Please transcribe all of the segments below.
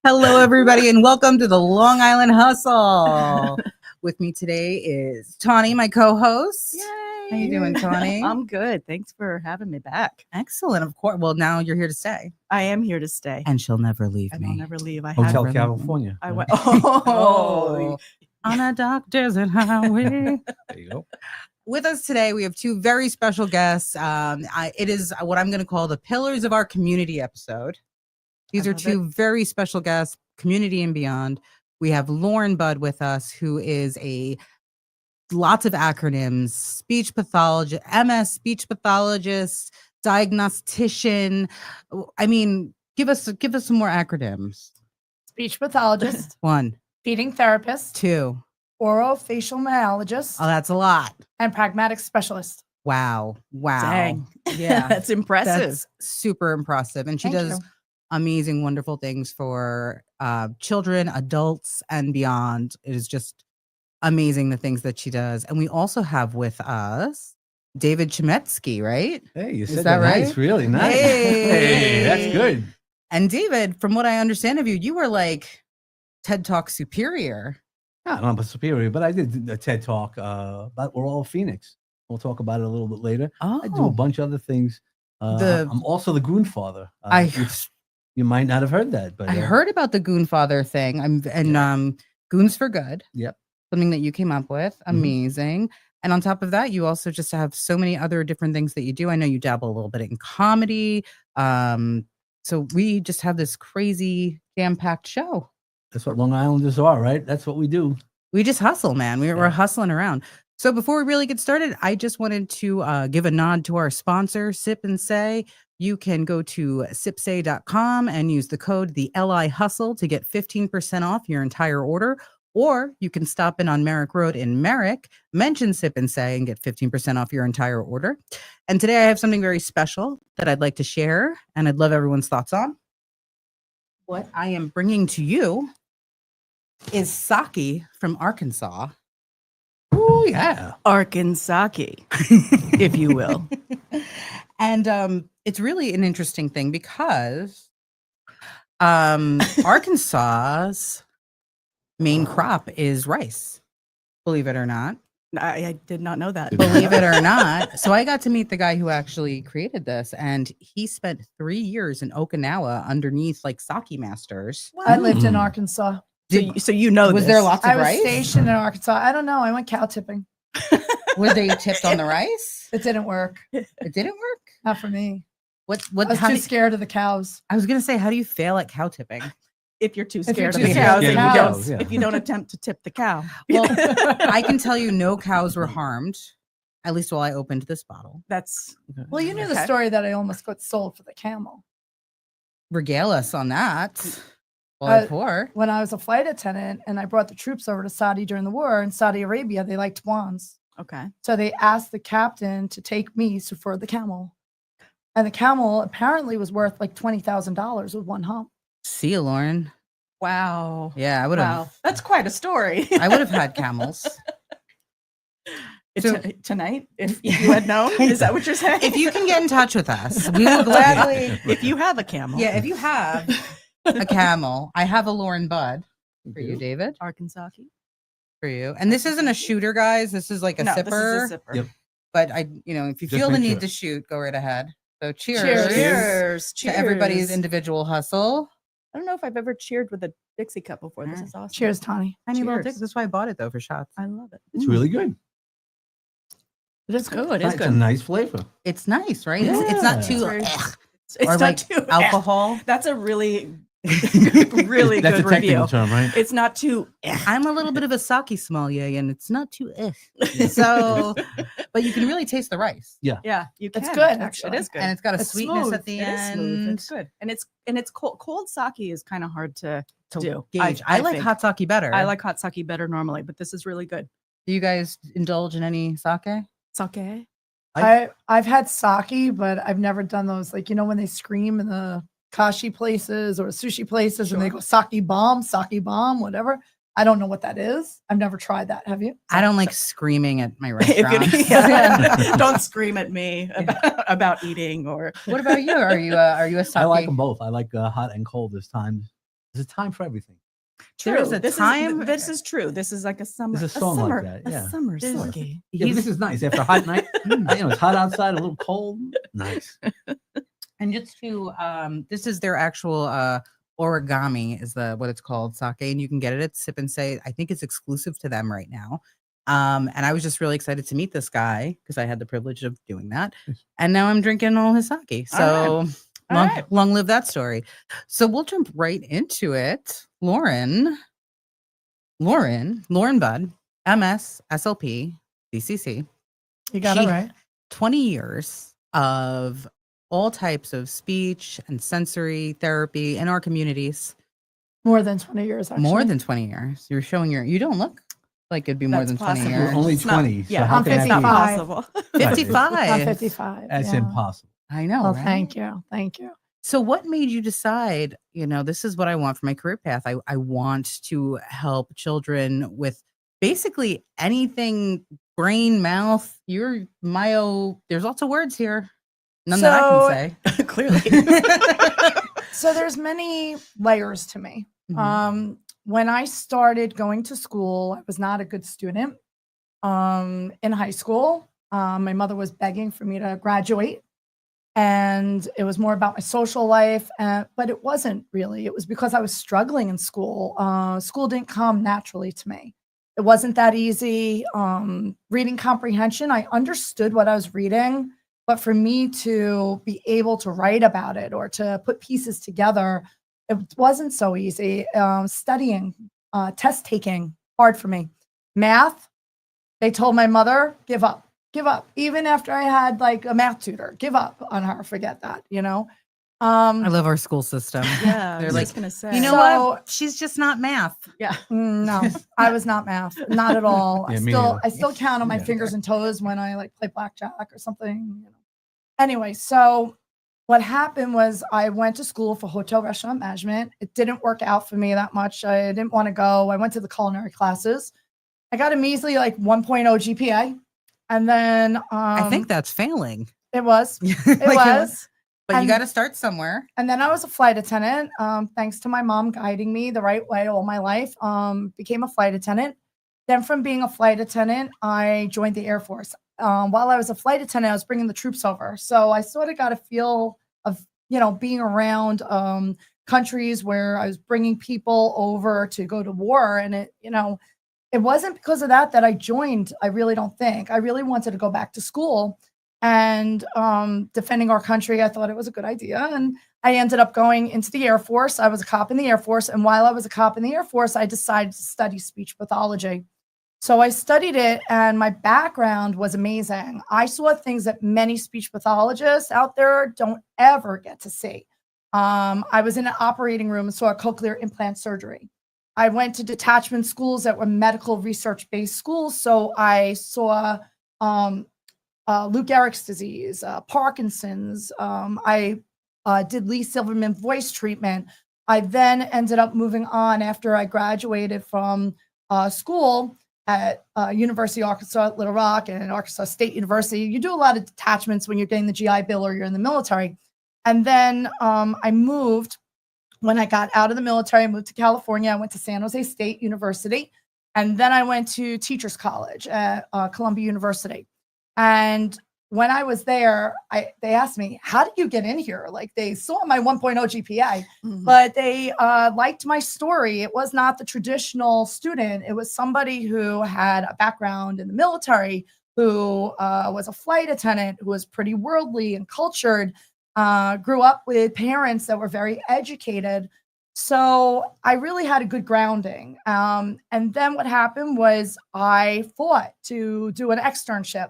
Hello, everybody, and welcome to the Long Island Hustle. With me today is Tawny, my co-host. Yay. How you doing, Tawny? I'm good. Thanks for having me back. Excellent. Of course. Well, now you're here to stay. I am here to stay. And she'll never leave And me. I'll never leave. I Hotel have. California. I went. Oh, on a dark desert highway. There you go. With us today, we have two very special guests. It is what I'm going to call the Pillars of Our Community episode. These I are love two very special guests, community and beyond. We have Lauren Budd with us, who is lots of acronyms, speech pathologist, MS speech pathologist, diagnostician. I mean, give us some more acronyms. Speech pathologist, 1, feeding therapist, 2. orofacial myologist, Oh, that's a lot. and pragmatic specialist. Wow. Dang. Yeah. That's impressive. That's super impressive. And she Thank does you. amazing, wonderful things for children, adults, and beyond. It is just amazing the things that she does. And we also have with us David Chemetsky, right? Hey, you Is said that that right? nice. Really nice. Hey. That's good. And David, from what I understand of you, you were like TED Talk superior. I don't know about superior, but I did a TED Talk about We're All Phoenix. We'll talk about it a little bit later. Oh, I do a bunch of other things. I'm also the Goonfather. You might not have heard that, but I heard about the Goonfather thing. Goons for Good. Yep. Something that you came up with. Amazing. And on top of that, you also just have so many other different things that you do. I know you dabble a little bit in comedy. So we just have this crazy jam-packed show. that's what Long Islanders are, right? That's what we do. We just hustle, man. We're Yeah. hustling around. So before we really get started, I just wanted to give a nod to our sponsor, Sip and Say. You can go to sipsay.com and use the code the LI Hustle to get 15% off your entire order. Or you can stop in on Merrick Road in Merrick, mention Sip and Say, and get 15% off your entire order. And today I have something very special that I'd like to share, and I'd love everyone's thoughts on. What I am bringing to you is sake from Arkansas. Oh, yeah. Arkansas, if you will. And it's really an interesting thing because Arkansas's main crop is rice, believe it or not. I did not know that. Believe it or not. So I got to meet the guy who actually created this, and he spent 3 years in Okinawa underneath like sake masters. I lived in Mm. Arkansas. So you know Was this. there lots I of was rice? stationed in Arkansas. I don't know. I went cow tipping. Were they tipped on the rice? It didn't work. It didn't work. Not for me. What? I was How too do, scared of the cows. I was gonna say, how do you fail at cow tipping? If you're too you're scared too of the scared cows, of the if you cows, don't- yeah. if you don't attempt to tip the cow. Well, I can tell you, no cows were harmed, at least while I opened this bottle. That's Well, you knew the Okay. story that I almost got sold for the camel. Regale us on that. While I Uh, pour. When I was a flight attendant and I brought the troops over to Saudi during the war, in Saudi Arabia, they like twans. okay. So they asked the captain to take me for the camel. And the camel apparently was worth like $20,000 with one hump. See you, Lauren. Wow. Yeah, I would have. Wow. That's quite a story. I would have had camels. So- Tonight, if you had known, is that what you're saying? If you can get in touch with us, we will gladly. if you have a camel. Yeah, if you have a camel, I have a Lauren Budd for you, David. Arkansas. For you, and this isn't a shooter, guys. This is like a No, sipper. this is a sipper. Yep. But if you Just feel the make need sure. to shoot, go right ahead. So cheers, Cheers. to everybody's Cheers. individual hustle. I don't know if I've ever cheered with a Dixie cup before. This Mm. is awesome. Cheers, Tawny. Tiny little Cheers. dicks. That's why I bought it though for shots. I love it. It's really good. It is good. It's It's a good. nice flavor. It's nice, right? It's not Yeah. too It's very- ugh, It's or not like too alcohol. That's a really, really That's good a technical review. term, right? It's not too. I'm a little bit of a sake sommelier, and it's not too so, but you can really taste the rice, Yeah, you can. It's good, It actually. is good. and it's got a It's sweetness smooth. at the It is smooth. end. It's good, and it's cold. Cold sake is kind of hard to To do. gauge. I like think. hot sake better. I like hot sake better normally, but this is really good. Do you guys indulge in any sake? Sake. I've had sake, but I've never done those. Like, when they scream in the kashi places or sushi places and they go sake bomb, whatever. I don't know what that is. I've never tried that. Have you? I don't like screaming at my If restaurants. it- yeah. Don't scream at me about eating or. What about you? Are you a sake? I like them both. I like hot and cold as times There's a time for everything. True. There's a time- This is true. This is like a summer. There's a song like summer, that, A yeah. summer There's- song. Yeah, but He's- this is nice. After a hot night, it's hot outside, a little cold. Nice. And just to this is their actual origami is what it's called, sake, and you can get it at Sip and Say. I think it's exclusive to them right now. And I was just really excited to meet this guy because I had the privilege of doing that. And now I'm drinking all his sake. All So All right. long live that story. So we'll jump right into it. Lauren Budd, MS, SLP, DCC. You got She- it right. 20 years of all types of speech and sensory therapy in our communities. More than 20 years, actually. More than 20 years. You're showing you don't look like it'd be more That's than 20 possible. years. We're only It's not- 20. So yeah, how I'm can that be? 55. Possible. 55. I'm 55. That's yeah. impossible. I know. Well, right? thank you. Thank you. So what made you decide, this is what I want for my career path. I want to help children with basically anything brain, mouth, there's lots of words here. None that I can say. Clearly. So there's many layers to me. Mhm. When I started going to school, I was not a good student. In high school, my mother was begging for me to graduate, and it was more about my social life. But it wasn't really. It was because I was struggling in school. School didn't come naturally to me. It wasn't that easy. Reading comprehension, I understood what I was reading, but for me to be able to write about it or to put pieces together, it wasn't so easy. Studying, test taking, hard for me. Math, they told my mother, give up. Even after I had like a math tutor, give up on her, forget that, I love our school system. Yeah. They're I was like, just gonna say. you know So- what? She's just not math. Yeah. No, I was not math, not at all. Yeah, me neither. I still count on my Yeah. fingers and toes when I like play blackjack or something. Anyway, so what happened was I went to school for hotel restaurant management. It didn't work out for me that much. I didn't want to go. I went to the culinary classes. I got a measly like 1.0 GPA, and then I think that's failing. it was. It Like, was. But you and- got to start somewhere. And then I was a flight attendant, thanks to my mom guiding me the right way all my life. Became a flight attendant. Then from being a flight attendant, I joined the Air Force. While I was a flight attendant, I was bringing the troops over. So I sort of got a feel of, being around countries where I was bringing people over to go to war. And it wasn't because of that I joined. I really don't think. I really wanted to go back to school. And defending our country, I thought it was a good idea. And I ended up going into the Air Force. I was a cop in the Air Force. And while I was a cop in the Air Force, I decided to study speech pathology. So I studied it, and my background was amazing. I saw things that many speech pathologists out there don't ever get to see. I was in an operating room and saw a cochlear implant surgery. I went to detachment schools that were medical research-based schools. So I saw Lou Gehrig's disease, Parkinson's. I did Lee Silverman voice treatment. I then ended up moving on after I graduated from school at University of Arkansas at Little Rock and Arkansas State University. You do a lot of detachments when you're getting the GI Bill or you're in the military. And then I moved, when I got out of the military, I moved to California. I went to San Jose State University. And then I went to Teachers College at Columbia University. And when I was there, they asked me, how did you get in here? Like, they saw my 1.0 GPA, but they liked my story. It was not the traditional student. It was somebody who had a background in the military, who was a flight attendant, who was pretty worldly and cultured, grew up with parents that were very educated. So I really had a good grounding. And then what happened was I fought to do an externship.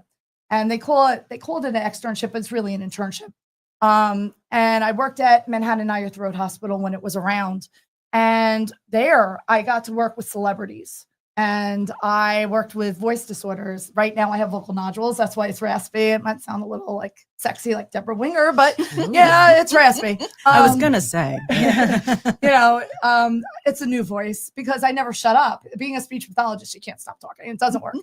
And they called it an externship, but it's really an internship. And I worked at Manhattan Eye Throat Hospital when it was around. And there I got to work with celebrities. And I worked with voice disorders. Right now I have vocal nodules. That's why it's raspy. It might sound a little like sexy, like Deborah Winger, but yeah, it's raspy. I was gonna say. It's a new voice because I never shut up. Being a speech pathologist, you can't stop talking. It doesn't work.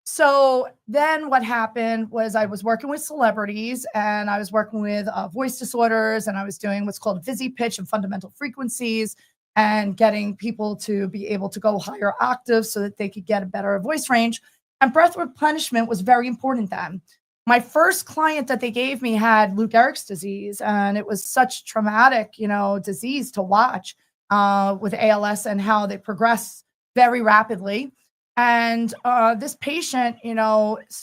So then what happened was I was working with celebrities and I was working with voice disorders, and I was doing what's called VisiPitch and fundamental frequencies. and getting people to be able to go higher octaves so that they could get a better voice range. And breath replenishment was very important then. My first client that they gave me had Lou Gehrig's disease, and it was such traumatic, disease to watch with ALS and how they progress very rapidly. And this patient,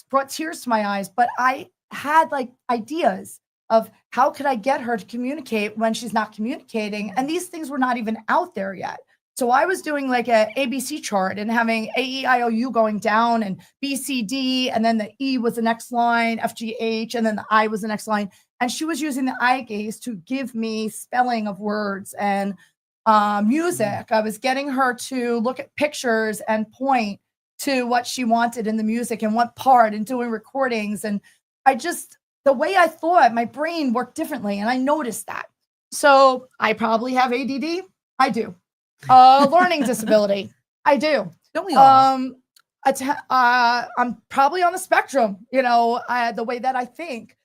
brought tears to my eyes, but I had like ideas of how could I get her to communicate when she's not communicating. And these things were not even out there yet. So I was doing like a ABC chart and having AEIOU going down and BCD, and then the E was the next line, FGH, and then the I was the next line. And she was using the eye gaze to give me spelling of words and music. I was getting her to look at pictures and point to what she wanted in the music and what part, and doing recordings. And the way I thought, my brain worked differently, and I noticed that. So I probably have ADD. I do. Learning disability. I do. Don't we all? I'm probably on the spectrum, the way that I think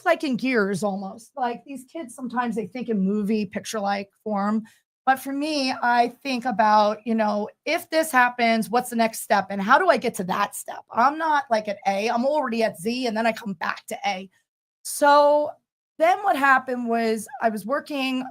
like in gears almost. Like these kids, sometimes they think in movie picture-like form. But for me, I think about, if this happens, what's the next step? And how do I get to that step? I'm not like at A, I'm already at Z, and then I come back to A. So then what happened was I was working,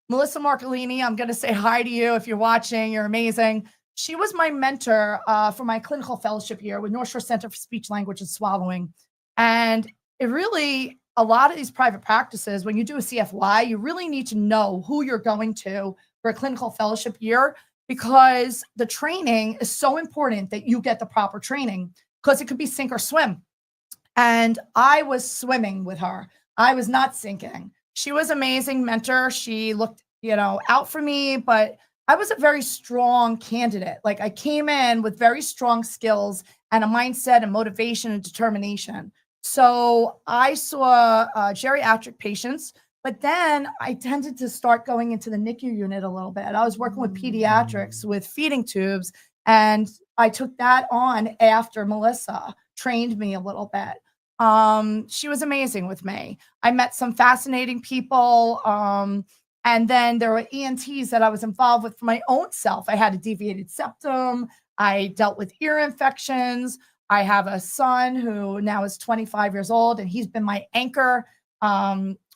Melissa Marcolini, I'm going to say hi to you if you're watching. You're amazing. She was my mentor for my clinical fellowship year with North Shore Center for Speech, Language, and Swallowing. And it really, a lot of these private practices, when you do a CFY, you really need to know who you're going to for a clinical fellowship year, because the training is so important that you get the proper training, because it could be sink or swim. And I was swimming with her. I was not sinking. She was an amazing mentor. She looked, out for me, but I was a very strong candidate. Like I came in with very strong skills and a mindset and motivation and determination. So I saw geriatric patients, but then I tended to start going into the NICU unit a little bit. I was working with pediatrics with feeding tubes, and I took that on after Melissa trained me a little bit. She was amazing with me. I met some fascinating people. And then there were ENTs that I was involved with for my own self. I had a deviated septum. I dealt with ear infections. I have a son who now is 25 years old, and he's been my anchor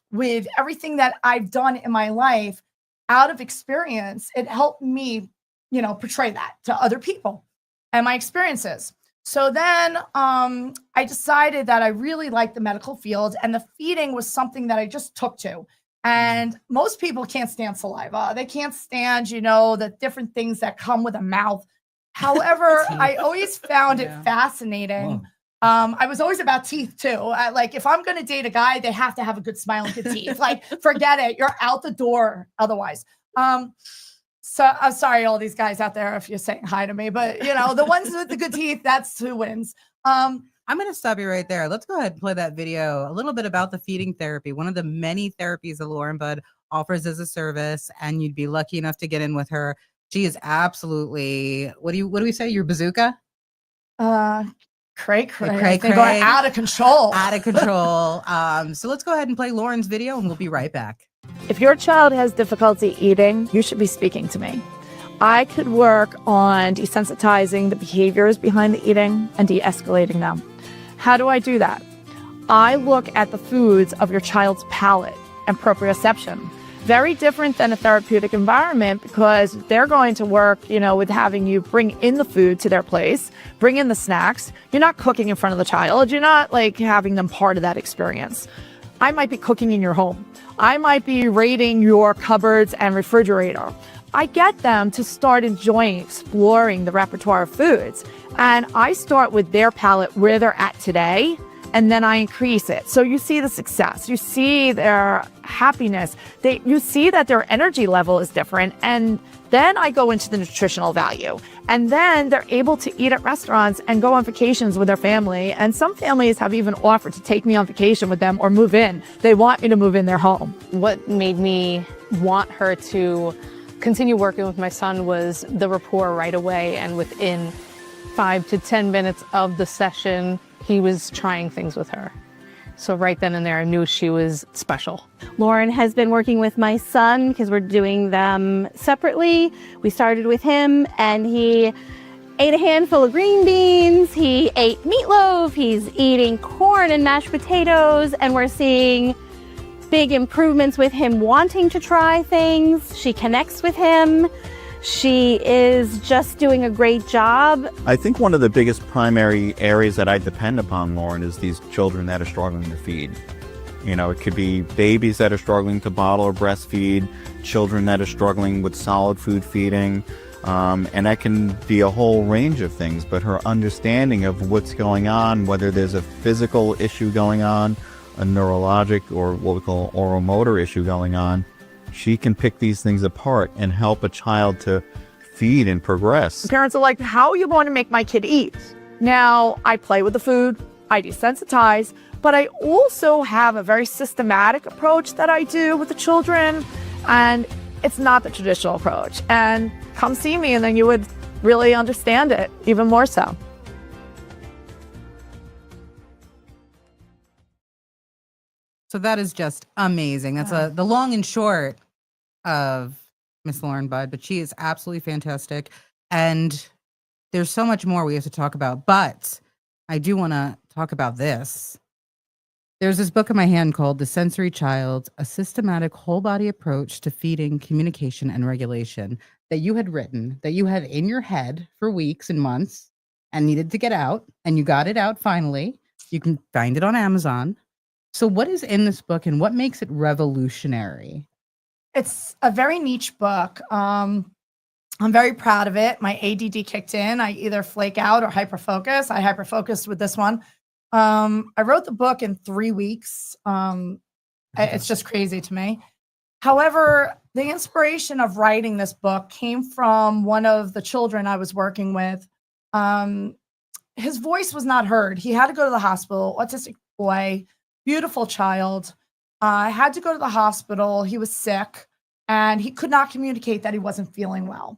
with everything that I've done in my life. Out of experience, it helped me, portray that to other people and my experiences. So then I decided that I really liked the medical field, and the feeding was something that I just took to. And most people can't stand saliva. They can't stand, the different things that come with a mouth. However, I always found it fascinating. I was always about teeth too. Like if I'm going to date a guy, they have to have a good smile and good teeth. Like forget it. You're out the door otherwise. So I'm sorry, all these guys out there, if you're saying hi to me, but the ones with the good teeth, that's who wins. I'm going to stop you right there. Let's go ahead and play that video, a little bit about the feeding therapy, one of the many therapies that Lauren Budd offers as a service, and you'd be lucky enough to get in with her. She is absolutely, what do we say? Your bazooka? Cray. Cray. They're going out of control. Out of control. So let's go ahead and play Lauren's video, and we'll be right back. If your child has difficulty eating, you should be speaking to me. I could work on desensitizing the behaviors behind the eating and de-escalating them. How do I do that? I look at the foods of your child's palate and proprioception. Very different than a therapeutic environment, because they're going to work, with having you bring in the food to their place, bring in the snacks. You're not cooking in front of the child. You're not like having them part of that experience. I might be cooking in your home. I might be raiding your cupboards and refrigerator. I get them to start enjoying, exploring the repertoire of foods. And I start with their palate, where they're at today, and then I increase it. So you see the success, you see their happiness, you see that their energy level is different. And then I go into the nutritional value. And then they're able to eat at restaurants and go on vacations with their family. And some families have even offered to take me on vacation with them or move in. They want me to move in their home. What made me want her to continue working with my son was the rapport right away. And within 5 to 10 minutes of the session, he was trying things with her. So right then and there, I knew she was special. Lauren has been working with my son because we're doing them separately. We started with him and he ate a handful of green beans. He ate meatloaf. He's eating corn and mashed potatoes. And we're seeing big improvements with him wanting to try things. She connects with him. She is just doing a great job. I think one of the biggest primary areas that I depend upon, Lauren, is these children that are struggling to feed. You know, it could be babies that are struggling to bottle or breastfeed, children that are struggling with solid food feeding, and that can be a whole range of things. But her understanding of what's going on, whether there's a physical issue going on, a neurologic or what we call oral motor issue going on, she can pick these things apart and help a child to feed and progress. Parents are like, how are you going to make my kid eat? Now, I play with the food, I desensitize, but I also have a very systematic approach that I do with the children, and it's not the traditional approach. And come see me, and then you would really understand it even more so. So that is just amazing. That's the long and short of Miss Lauren Budd, but she is absolutely fantastic. And there's so much more we have to talk about, but I do want to talk about this. There's this book in my hand called The Sensory Child, A Systematic Whole Body Approach to Feeding, Communication, and Regulation that you had written, that you had in your head for weeks and months and needed to get out, and you got it out finally. You can find it on Amazon. So what is in this book and what makes it revolutionary? It's a very niche book. I'm very proud of it. My ADD kicked in. I either flake out or hyperfocus. I hyperfocused with this one. I wrote the book in 3 weeks. It's just crazy to me. However, the inspiration of writing this book came from one of the children I was working with. His voice was not heard. He had to go to the hospital, autistic boy, beautiful child. Had to go to the hospital. He was sick and he could not communicate that he wasn't feeling well.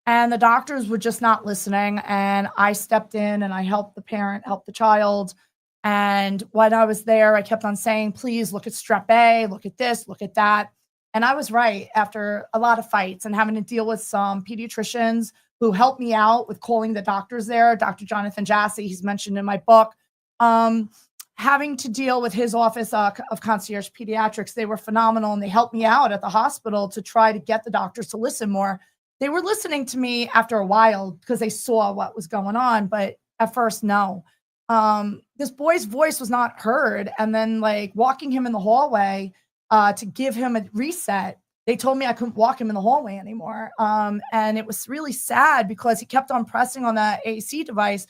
And the doctors were just not listening. And I stepped in and I helped the parent, help the child. And when I was there, I kept on saying, please look at Strep A, look at this, look at that. And I was right after a lot of fights and having to deal with some pediatricians who helped me out with calling the doctors there. Dr. Jonathan Jassy, he's mentioned in my book. Having to deal with his office of concierge pediatrics. They were phenomenal and they helped me out at the hospital to try to get the doctors to listen more. They were listening to me after a while because they saw what was going on, but at first, no. This boy's voice was not heard. And then like walking him in the hallway to give him a reset, they told me I couldn't walk him in the hallway anymore. And it was really sad because he kept on pressing on that AC device,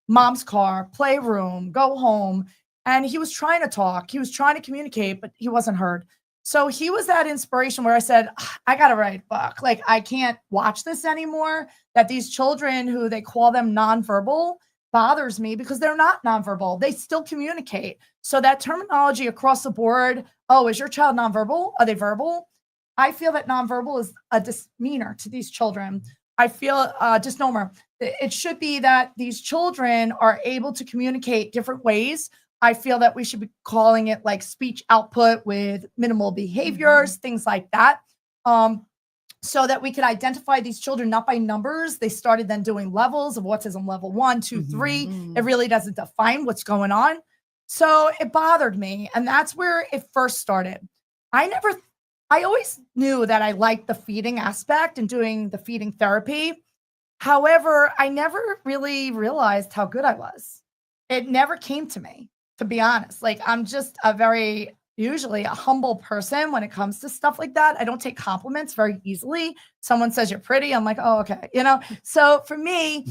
mom's car, playroom, go home. And he was trying to talk. He was trying to communicate, but he wasn't heard. So he was that inspiration where I said, I got to write a book. Like, I can't watch this anymore, that these children who they call them nonverbal bothers me because they're not nonverbal. They still communicate. So that terminology across the board, oh, is your child nonverbal? Are they verbal? I feel that nonverbal is a demeanor to these children. I feel misnomer. It should be that these children are able to communicate different ways. I feel that we should be calling it like speech output with minimal behaviors, things like that. So that we could identify these children not by numbers. They started then doing levels of autism, level 1, 2, 3. It really doesn't define what's going on. So it bothered me. And that's where it first started. I always knew that I liked the feeding aspect and doing the feeding therapy. However, I never really realized how good I was. It never came to me, to be honest. Like, I'm just usually a humble person when it comes to stuff like that. I don't take compliments very easily. Someone says you're pretty, I'm like, oh, okay. So for me,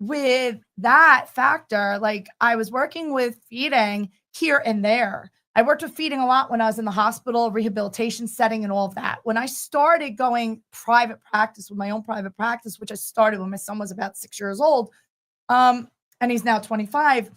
with that factor, like I was working with feeding here and there. I worked with feeding a lot when I was in the hospital, rehabilitation setting and all of that. When I started going private practice with my own private practice, which I started when my son was about 6 years old, and he's now 25,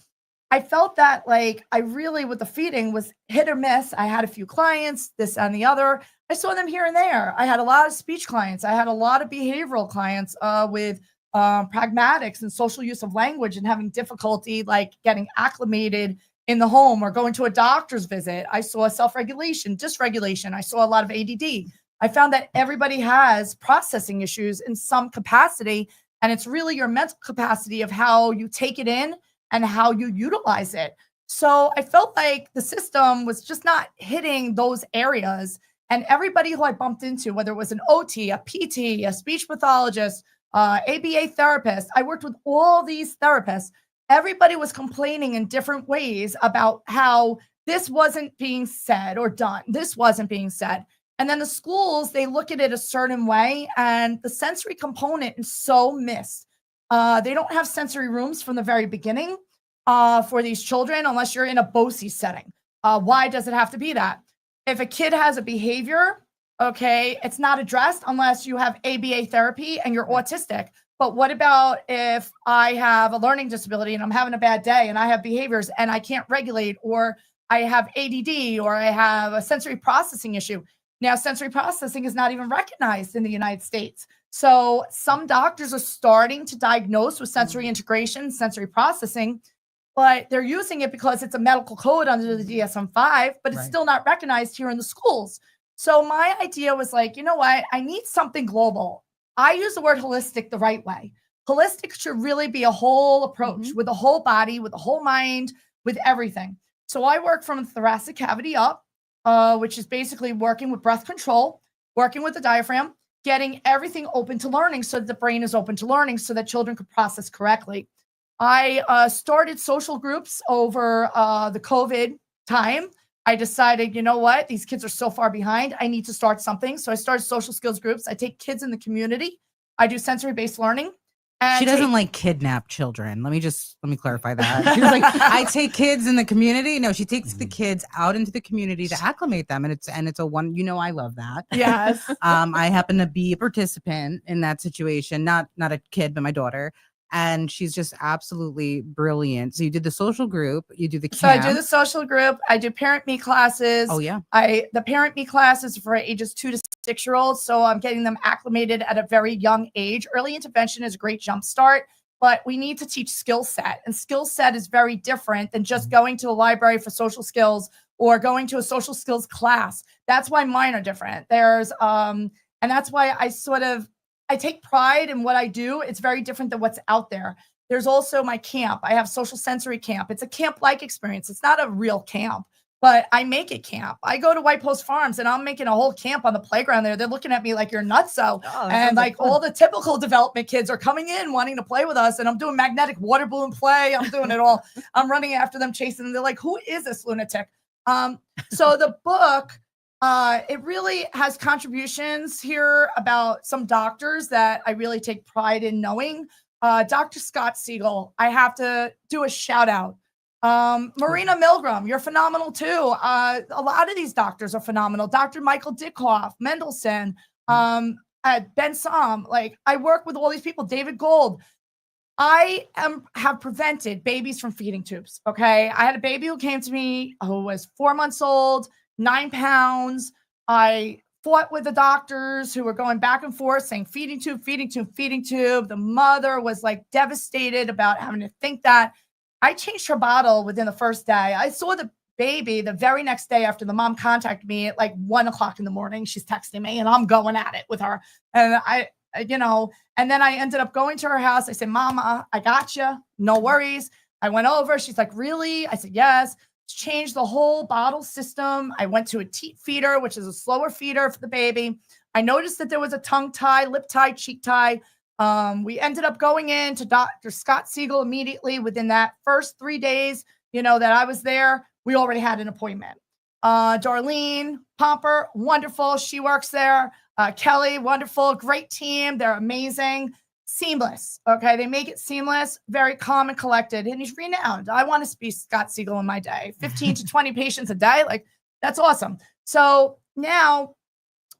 I felt that like I really, with the feeding, was hit or miss. I had a few clients, this and the other. I saw them here and there. I had a lot of speech clients. I had a lot of behavioral clients with pragmatics and social use of language and having difficulty like getting acclimated in the home or going to a doctor's visit. I saw self-regulation, dysregulation. I saw a lot of ADD. I found that everybody has processing issues in some capacity, and it's really your mental capacity of how you take it in and how you utilize it. So I felt like the system was just not hitting those areas. And everybody who I bumped into, whether it was an OT, a PT, a speech pathologist, ABA therapist, I worked with all these therapists. Everybody was complaining in different ways about how this wasn't being said or done. This wasn't being said. And then the schools, they look at it a certain way, and the sensory component is so missed. They don't have sensory rooms from the very beginning for these children unless you're in a BOCES setting. Why does it have to be that? If a kid has a behavior, okay, it's not addressed unless you have ABA therapy and you're autistic. But what about if I have a learning disability and I'm having a bad day and I have behaviors and I can't regulate, or I have ADD, or I have a sensory processing issue? Now, sensory processing is not even recognized in the United States. So some doctors are starting to diagnose with sensory integration, sensory processing, but they're using it because it's a medical code under the DSM-5, but it's still not recognized here in the schools. So my idea was like, you know what? I need something global. I use the word holistic the right way. Holistic should really be a whole approach with the whole body, with the whole mind, with everything. So I work from the thoracic cavity up, which is basically working with breath control, working with the diaphragm, getting everything open to learning so that the brain is open to learning so that children could process correctly. I started social groups over the COVID time. I decided, you know what? These kids are so far behind. I need to start something. So I started social skills groups. I take kids in the community. I do sensory-based learning. And She doesn't like kidnap children. Let me clarify that. She was like, I take kids in the community. No, she takes the kids out into the community to acclimate them. And it's a one, I love that. Yes. I happen to be a participant in that situation, not a kid, but my daughter. And she's just absolutely brilliant. So you did the social group, you do the camp. So I do the social group. I do Parent Me classes. Oh yeah. The Parent Me classes for ages 2 to 6-year-olds. So I'm getting them acclimated at a very young age. Early intervention is a great jump start, but we need to teach skill set. And skill set is very different than just going to a library for social skills or going to a social skills class. That's why mine are different. There's and that's why I take pride in what I do. It's very different than what's out there. There's also my camp. I have social sensory camp. It's a camp-like experience. It's not a real camp, but I make it camp. I go to White Post Farms and I'm making a whole camp on the playground there. They're looking at me like you're nutso. And like all the typical development kids are coming in wanting to play with us. And I'm doing magnetic water balloon play. I'm doing it all. I'm running after them, chasing them. They're like, who is this lunatic? So the book, it really has contributions here about some doctors that I really take pride in knowing. Dr. Scott Siegel, I have to do a shout out. Marina Milgram, you're phenomenal too. A lot of these doctors are phenomenal. Dr. Michael Dickhoff, Mendelsohn, Ben Som. Like I work with all these people. David Gold. I have prevented babies from feeding tubes. Okay, I had a baby who came to me who was 4 months old. 9 pounds. I fought with the doctors who were going back and forth saying feeding tube, feeding tube, feeding tube. The mother was like devastated about having to think that. I changed her bottle within the first day. I saw the baby the very next day after the mom contacted me at like 1 o'clock in the morning. She's texting me and I'm going at it with her. And and then I ended up going to her house. I said, Mama, I got you. No worries. I went over. She's like, really? I said, yes. Changed the whole bottle system. I went to a teat feeder, which is a slower feeder for the baby. I noticed that there was a tongue tie, lip tie, cheek tie. We ended up going in to Dr. Scott Siegel immediately within that first 3 days, that I was there. We already had an appointment. Darlene Pomper, wonderful. She works there. Kelly, wonderful. Great team. They're amazing. Seamless. Okay. They make it seamless, very calm and collected. And he's renowned. I want to be Scott Siegel in my day, 15 to 20 patients a day. Like that's awesome. So now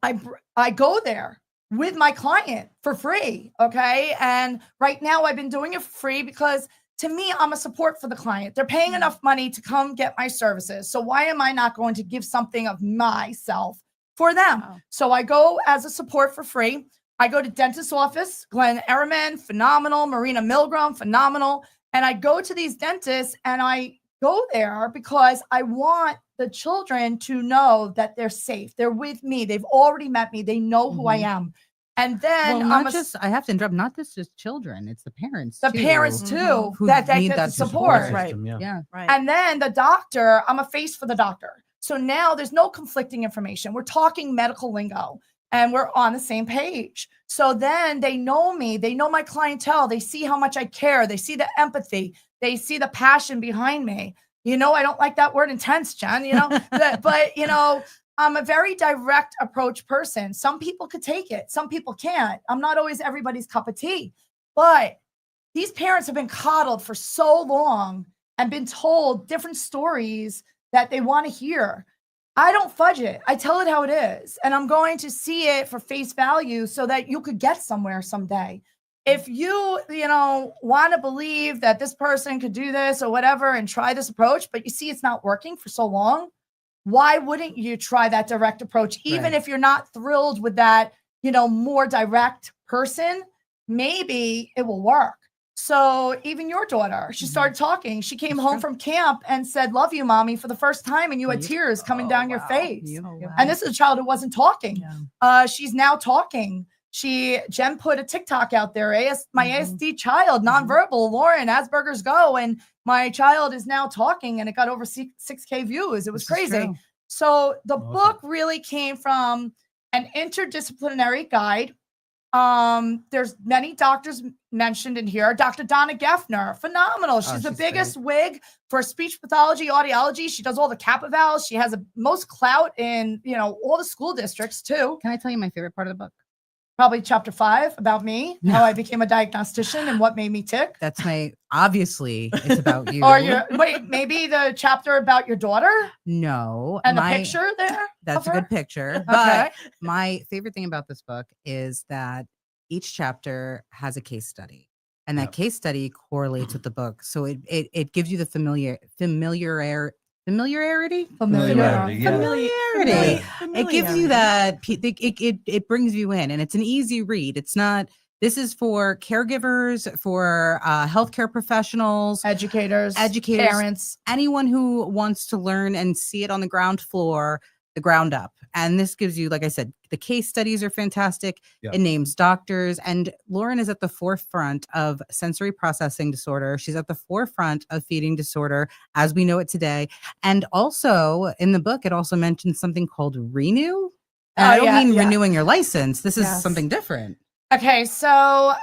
I go there with my client for free. Okay. And right now I've been doing it for free because to me, I'm a support for the client. They're paying enough money to come get my services. So why am I not going to give something of myself for them? Oh. So I go as a support for free. I go to dentist's office, Glenn Ehrman, phenomenal. Marina Milgram, phenomenal. And I go to these dentists and I go there because I want the children to know that they're safe. They're with me. They've already met me. They know who I Mhm. am. And then Well, I'm not just, I have to interrupt, not just children, it's the parents the too. parents too Mhm. Who that need get that the support. support. Right. System, yeah. Yeah. Right. And then the doctor, I'm a face for the doctor. So now there's no conflicting information. We're talking medical lingo and we're on the same page. So then they know me, they know my clientele, they see how much I care, they see the empathy, they see the passion behind me. I don't like that word intense, Jen, but I'm a very direct approach person. Some people could take it, some people can't. I'm not always everybody's cup of tea, but these parents have been coddled for so long and been told different stories that they want to hear. I don't fudge it. I tell it how it is. And I'm going to see it for face value so that you could get somewhere someday. If you want to believe that this person could do this or whatever and try this approach, but you see it's not working for so long, why wouldn't you try that direct approach? Even Right. if you're not thrilled with that, more direct person, maybe it will work. So even your daughter, she started talking. She came That's home true. from camp and said, "Love you, mommy," for the first time. And you had Yep. tears coming Oh, down your wow. face. Yep. Oh, Yep. wow. And this is a child who wasn't talking. Yeah. She's now talking. Jen put a TikTok out there. My Mhm. ASD child, nonverbal, Lauren, Asperger's Go. And my child is now talking and it got over 6K views. It was This is crazy. true. So the Awesome. book really came from an interdisciplinary guide. There's many doctors mentioned in here. Dr. Donna Geffner, phenomenal. She's the she's biggest wig for speech pathology, audiology. She does all the kappa vowels. She has the most clout in, all the school districts too. Can I tell you my favorite part of the book? Probably chapter 5 about me, how I became a diagnostician and what made me tick. That's obviously it's about you. Or maybe the chapter about your daughter No. and the picture there. That's of a her? good picture. Okay. But my favorite thing about this book is that each chapter has a case study. And that Yep. case study correlates with the book. So it gives you the familiarity. Familiarity, yeah. Familiarity. It gives you Familiarity. that it brings you in, and it's an easy read. It's not, this is for caregivers, for healthcare professionals, Educators, parents. anyone who wants to learn and see it on the ground floor, the ground up. And this gives you, like I said, the case studies are fantastic. Yeah. It names doctors, and Lauren is at the forefront of sensory processing disorder. She's at the forefront of feeding disorder as we know it today. And also in the book, it also mentions something called Renew. And Oh, I don't yeah, mean yeah. renewing your license. This is Yes. something different. Okay, so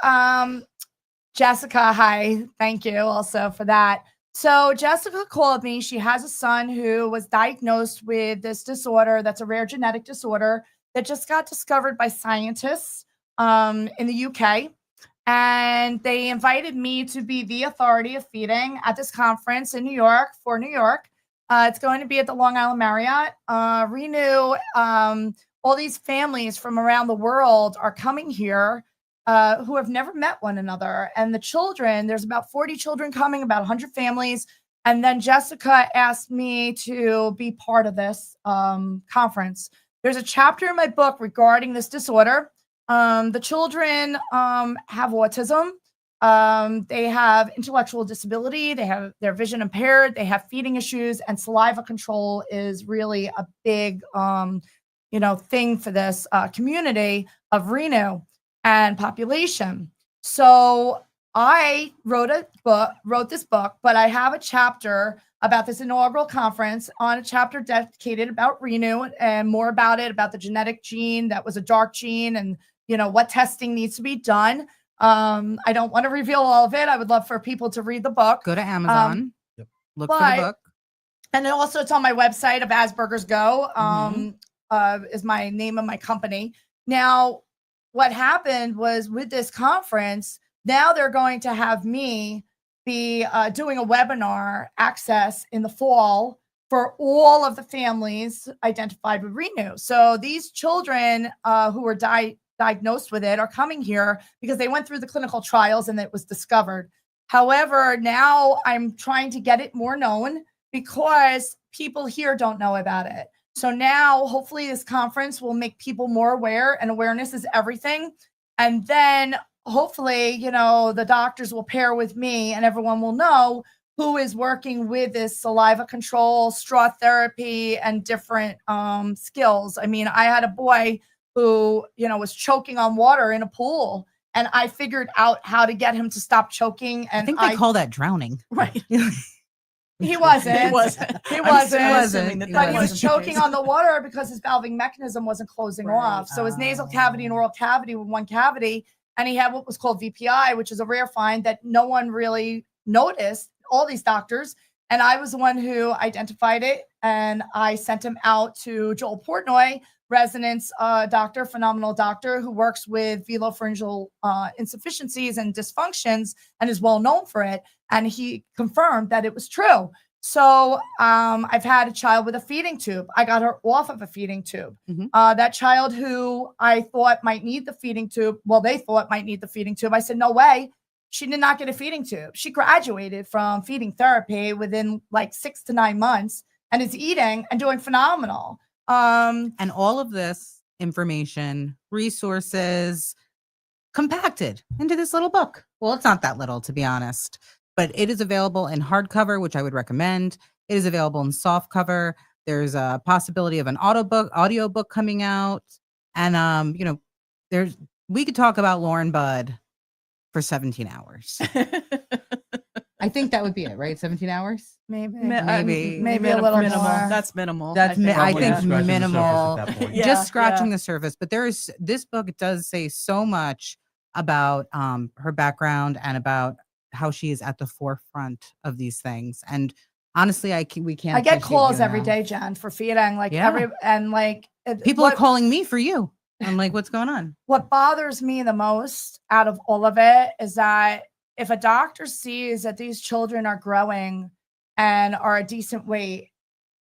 Jessica, hi. Thank you also for that. So Jessica called me. She has a son who was diagnosed with this disorder that's a rare genetic disorder that just got discovered by scientists in the UK. And they invited me to be the authority of feeding at this conference in New York for New York. It's going to be at the Long Island Marriott. Renew, all these families from around the world are coming here who have never met one another. And the children, there's about 40 children coming, about 100 families. And then Jessica asked me to be part of this conference. There's a chapter in my book regarding this disorder. The children have autism. They have intellectual disability. Their vision impaired. They have feeding issues, and saliva control is really a big, thing for this community of Renew and population. So I wrote this book, but I have a chapter about this inaugural conference on a chapter dedicated about Renew and more about it, about the genetic gene that was a dark gene and, what testing needs to be done. I don't want to reveal all of it. I would love for people to read the book. Go to Amazon. Yep. Look for the book. And then also it's on my website of Asperger's Go, Mhm. is my name of my company. Now, what happened was with this conference, now they're going to have me be doing a webinar access in the fall for all of the families identified with Renew. So these children who were diagnosed with it are coming here because they went through the clinical trials and it was discovered. However, now I'm trying to get it more known because people here don't know about it. So now hopefully this conference will make people more aware, and awareness is everything. And then hopefully, the doctors will pair with me and everyone will know who is working with this saliva control, straw therapy, and different skills. I mean, I had a boy who, you know, was choking on water in a pool, and I figured out how to get him to stop choking. And I think they call that drowning. Right. he wasn't. He wasn't. He I'm wasn't. assuming that He But he was wasn't the choking case. on the water because his valving mechanism wasn't closing Right. off. So his nasal cavity and oral cavity were one cavity. And he had what was called VPI, which is a rare find that no one really noticed, all these doctors. And I was the one who identified it. And I sent him out to Joel Portnoy, residence doctor, phenomenal doctor who works with velopharyngeal insufficiencies and dysfunctions and is well known for it. And he confirmed that it was true. So I've had a child with a feeding tube. I got her off of a feeding tube. Mhm. That child who I thought might need the feeding tube, well, they thought might need the feeding tube. I said, no way. She did not get a feeding tube. She graduated from feeding therapy within like 6 to 9 months and is eating and doing phenomenal. And all of this information, resources, compacted into this little book. Well, it's not that little, to be honest, but it is available in hardcover, which I would recommend. It is available in soft cover. There's a possibility of an audio book coming out. And you know, we could talk about Lauren Budd for 17 hours. I think that would be it, right? 17 hours? Maybe. Maybe a little minimal. more. That's minimal. That's I Probably think just scratching the surface minimal. at that point. Yeah, Just scratching the surface. But this book does say so much about her background and about how she is at the forefront of these things. And honestly, we can't. I get appreciate calls you every enough. day, Jen, for feeding. Like Yeah. People are what, calling me for you. I'm like, what's going on? what bothers me the most out of all of it is that if a doctor sees that these children are growing and are a decent weight,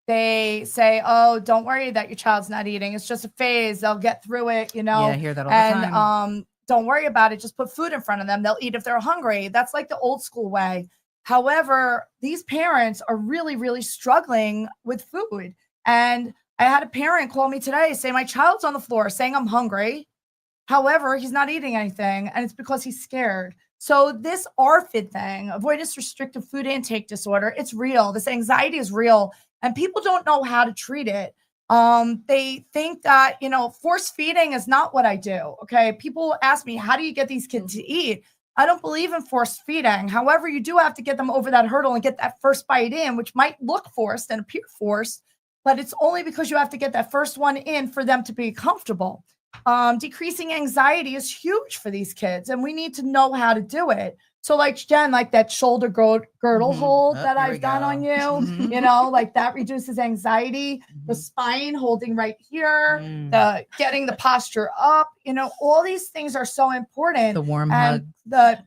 they say, oh, don't worry that your child's not eating. It's just a phase. They'll get through it, you know? Yeah, I hear that all the time. And don't worry about it. Just put food in front of them. They'll eat if they're hungry. That's like the old school way. However, these parents are really, really struggling with food. And I had a parent call me today, say my child's on the floor saying I'm hungry. However, he's not eating anything, and it's because he's scared. So this ARFID thing, avoidance restrictive food intake disorder, it's real. This anxiety is real, and people don't know how to treat it. They think that, you know, force feeding is not what I do. Okay. People ask me, how do you get these kids to eat? I don't believe in forced feeding. However, you do have to get them over that hurdle and get that first bite in, which might look forced and appear forced, but it's only because you have to get that first one in for them to be comfortable. Decreasing anxiety is huge for these kids, and we need to know how to do it. So like Jen, like that shoulder girdle Mhm. hold Oh, that there we I've done go. on you, Mhm. you know, like that reduces anxiety, the spine holding right here, Mm. the getting the posture up, you know, all these things are so important. The warm hug. And the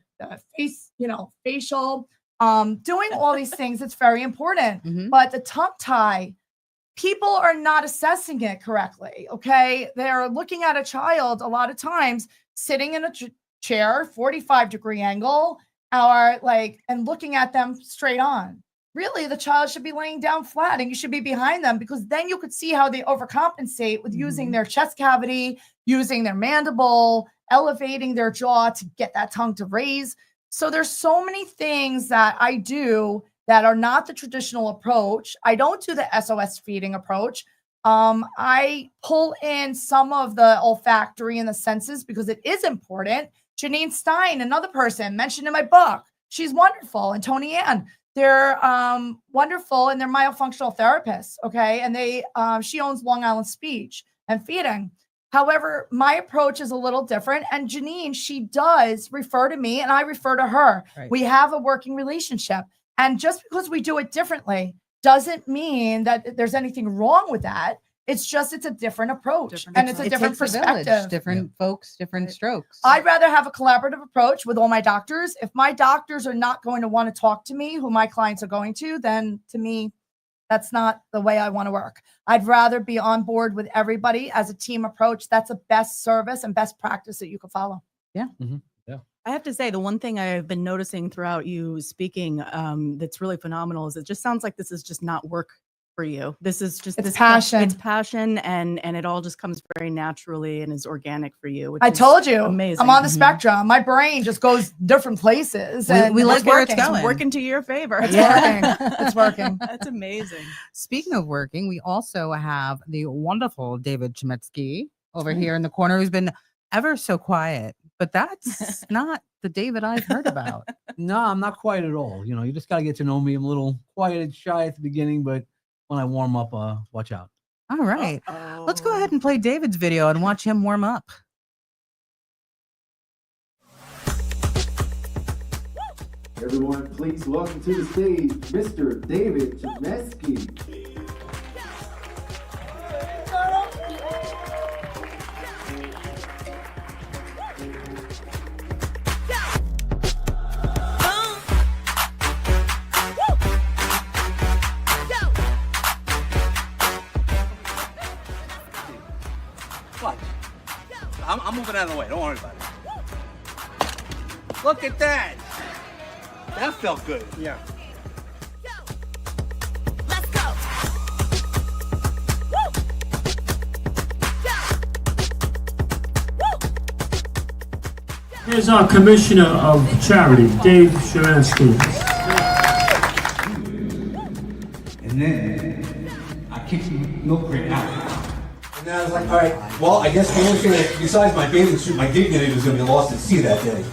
face, you know, facial, doing all these things, it's very important. Mhm. But the tongue tie, people are not assessing it correctly. Okay. They're looking at a child a lot of times sitting in a chair, 45-degree angle, or like, and looking at them straight on. Really, the child should be laying down flat and you should be behind them, because then you could see how they overcompensate with using their chest cavity, using their mandible, elevating their jaw to get that tongue to raise. So there's so many things that I do that are not the traditional approach. I don't do the SOS feeding approach. I pull in some of the olfactory and the senses because it is important. Janine Stein, another person mentioned in my book, she's wonderful. And Tony Ann, they're wonderful, and they're myofunctional therapists. Okay. And she owns Long Island Speech and Feeding. However, my approach is a little different. And Janine, she does refer to me and I refer to her. Right. We have a working relationship. And just because we do it differently doesn't mean that there's anything wrong with that. It's a different approach, and it's a It different takes a village, perspective. different folks, different strokes. I'd rather have a collaborative approach with all my doctors. If my doctors are not going to want to talk to me, who my clients are going to, then to me, that's not the way I want to work. I'd rather be on board with everybody as a team approach. That's the best service and best practice that you can follow. I have to say, the one thing I've been noticing throughout you speaking that's really phenomenal is it just sounds like this is just not work for you. This is just It's this passion. It's passion, and it all just comes very naturally and is organic for you. Which I is told you, amazing. I'm on the Mhm. spectrum. My brain just goes different places. And we like where it's working. going. Working to your favor. It's working. It's working. That's amazing. Speaking of working, we also have the wonderful David Chemetsky over here in the corner, who's been ever so quiet, but that's not the David I've heard about. No, I'm not quiet at all. You know, you just got to get to know me. I'm a little quiet and shy at the beginning, but when I warm up, watch out. All right. Let's go ahead and play David's video and watch him warm up. Everyone, please welcome to the stage Mr. David Chemetsky. What? I'm moving out of the way. Don't worry about it. Look at that. That felt good. Yeah. Here's our Commissioner of Charity, Dave Sharansky. And then I kicked the milk crate out. And then I was like, all right, well, I guess the only thing that, besides my bathing suit, my dignity was going to be lost at sea that day.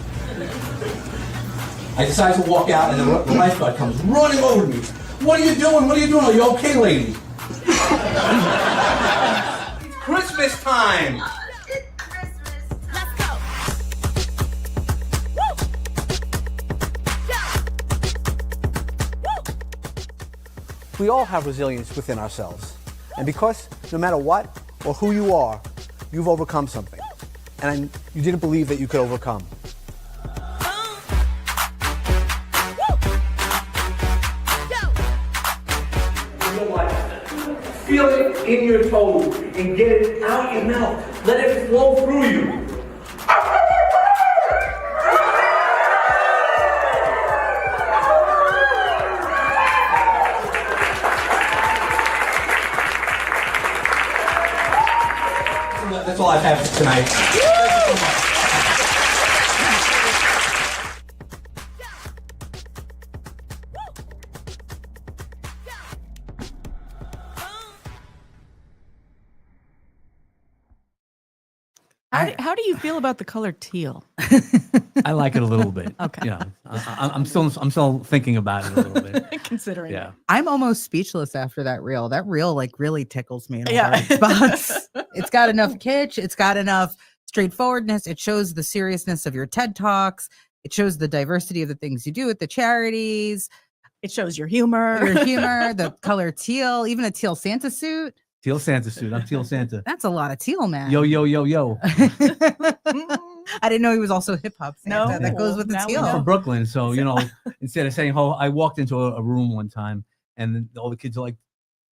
I decided to walk out, and the lifeguard comes running over to me. What are you doing? What are you doing? Are you okay, lady? It's Christmas time! We all have resilience within ourselves. And because no matter what or who you are, you've overcome something. And you didn't believe that you could overcome. Feel it in your toes and get it out your mouth. Let it flow through you. That's all I've had for tonight. How do you feel about the color teal? I like it a little bit. Okay. Yeah, I'm still thinking about it a little bit. Considering. Yeah. I'm almost speechless after that reel. That reel like really tickles me in the Yeah. hard spots. It's got enough kitsch. It's got enough straightforwardness. It shows the seriousness of your TED Talks. It shows the diversity of the things you do at the charities. It shows your humor. Your humor, the color teal, even a teal Santa suit. Teal Santa suit. I'm Teal Santa. That's a lot of teal, man. Yo, yo, yo, yo. I didn't know he was also hip hop Santa. No, That goes with the now we teal. I'm know. from Brooklyn, so you know, instead of saying "ho," I walked into a room one time, and then all the kids are like,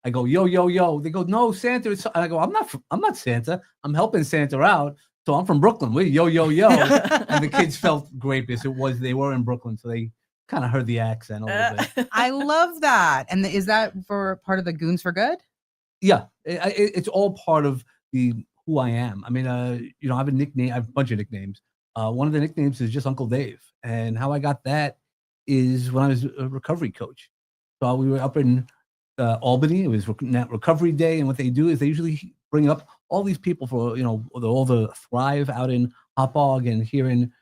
"I go yo yo yo." They go, "No, Santa." And I go, "I'm not Santa. I'm helping Santa out. So I'm from Brooklyn. We yo yo yo." And the kids felt great because they were in Brooklyn, so they kind of heard the accent a little bit. I love that. And is that for part of the Goons for Good? Yeah, it's all part of who I am. I mean, you know, I have a nickname. I have a bunch of nicknames. One of the nicknames is just Uncle Dave, and how I got that is when I was a recovery coach. So we were up in Albany. It was recovery day, and what they do is they usually bring up all these people for all the Thrive out in Hauppauge and here in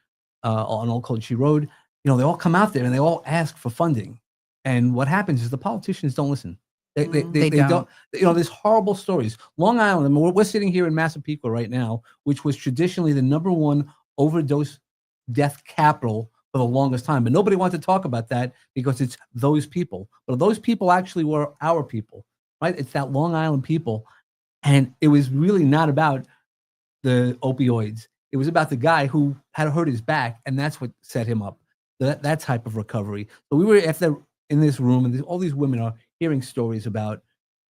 on Old Coachy Road. You know, they all come out there and they all ask for funding, and what happens is the politicians don't listen. They don't. You know, there's horrible stories. Long Island. I mean, we're sitting here in Massapequa right now, which was traditionally the #1 overdose death capital for the longest time, but nobody wanted to talk about that because it's those people. But those people actually were our people, right? It's that Long Island people, and it was really not about the opioids. It was about the guy who had hurt his back, and that's what set him up. That type of recovery. So we were in this room, and all these women are hearing stories about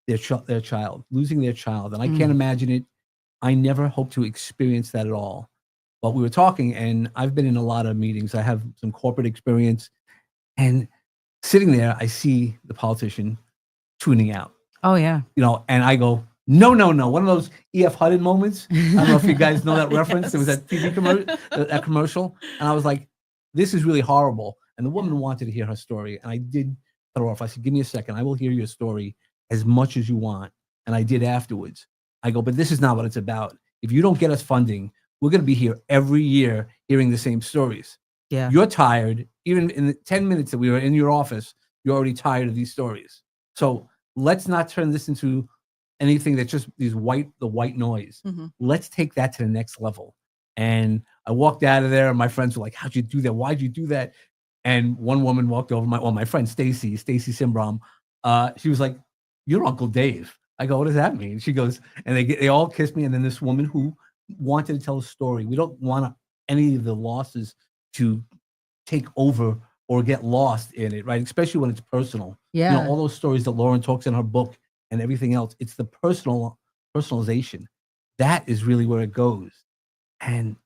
their child, losing their child. And I can't imagine it. I never hope to experience that at all. But we were talking, and I've been in a lot of meetings. I have some corporate experience. And sitting there, I see the politician tuning out. Oh yeah. you know, and I go, no, no, no. One of those E.F. Hutton moments. I don't know if you guys know that reference. There was that TV that commercial. And I was like, this is really horrible. And the woman wanted to hear her story. And I did cut her off. I said, give me a second. I will hear your story as much as you want. And I did afterwards. I go, but this is not what it's about. If you don't get us funding, we're going to be here every year hearing the same stories. Yeah. You're tired. Even in the 10 minutes that we were in your office, you're already tired of these stories. So let's not turn this into anything that's just the white noise. Let's take that to the next level. And I walked out of there and my friends were like, how'd you do that? Why'd you do that? And one woman walked over, my friend Stacy Simbram. She was like, you're Uncle Dave. I go, what does that mean? She goes, and they all kissed me. And then this woman who wanted to tell a story. We don't want any of the losses to take over or get lost in it, right? Especially when it's personal. Yeah. You know, all those stories that Lauren talks in her book and everything else, it's the personalization. That is really where it goes. And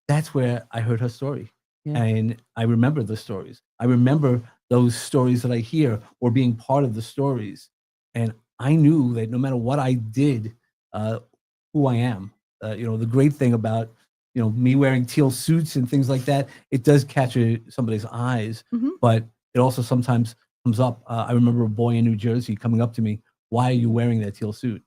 that's where I heard her story. Yeah. And I remember the stories. I remember those stories that I hear or being part of the stories. And I knew that no matter what I did, who I am, you know, the great thing about, you know, me wearing teal suits and things like that, it does catch somebody's eyes, but it also sometimes comes up. I remember a boy in New Jersey coming up to me, why are you wearing that teal suit?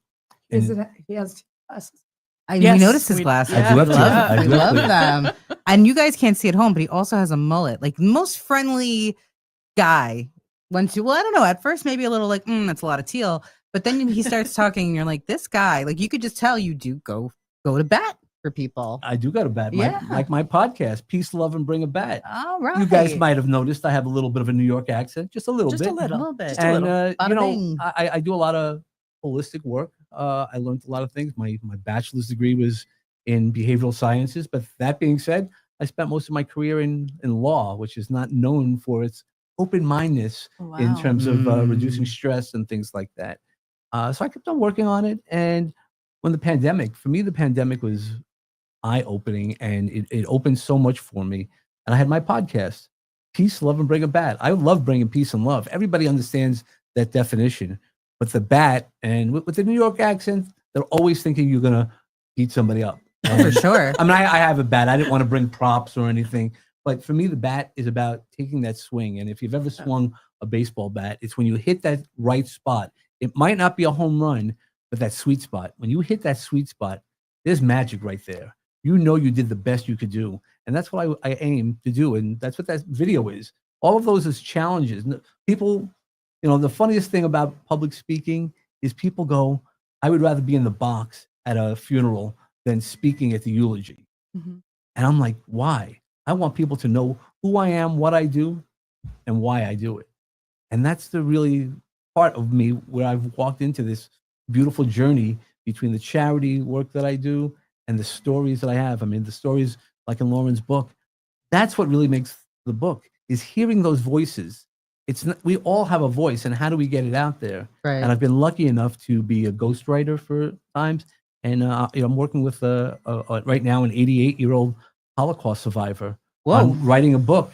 And He has glasses. We Yes, noticed his we- glasses. I do have to. I We do have love to. them. And you guys can't see at home, but he also has a mullet. Like most friendly guy. Well, I don't know. At first, maybe a little like, that's a lot of teal. But then he starts talking, and you're like, this guy. Like you could just tell you do go to bat for people. I do got a bat. Yeah. Like my podcast, Peace, Love, and Bring a Bat. All right. You guys might have noticed I have a little bit of a New York accent, just a little Just bit. a little. bit. And Bada you know, bing. I do a lot of holistic work. I learned a lot of things. My bachelor's degree was in behavioral sciences, but that being said, I spent most of my career in law, which is not known for its open-mindedness in terms of reducing stress and things like that. So I kept on working on it. And when for me, the pandemic was eye-opening, and it opened so much for me. And I had my podcast, Peace, Love, and Bring a Bat. I love bringing peace and love. Everybody understands that definition. But the bat, and with the New York accent, they're always thinking you're going to beat somebody up. For sure. I mean, I have a bat. I didn't want to bring props or anything. But for me, the bat is about taking that swing. And if you've ever swung a baseball bat, it's when you hit that right spot. It might not be a home run, but that sweet spot. When you hit that sweet spot, there's magic right there. You know you did the best you could do. And that's what I aim to do. And that's what that video is. All of those is challenges. People, you know, the funniest thing about public speaking is people go, I would rather be in the box at a funeral than speaking at the eulogy. And I'm like, why? I want people to know who I am, what I do, and why I do it. And that's the really part of me where I've walked into this beautiful journey between the charity work that I do and the stories that I have. I mean, the stories like in Lauren's book, that's what really makes the book, is hearing those voices. It's not, we all have a voice, and how do we get it out there? Right. And I've been lucky enough to be a ghostwriter for times. And you know, I'm working with right now an 88-year-old Holocaust survivor. Whoa. I'm writing a book.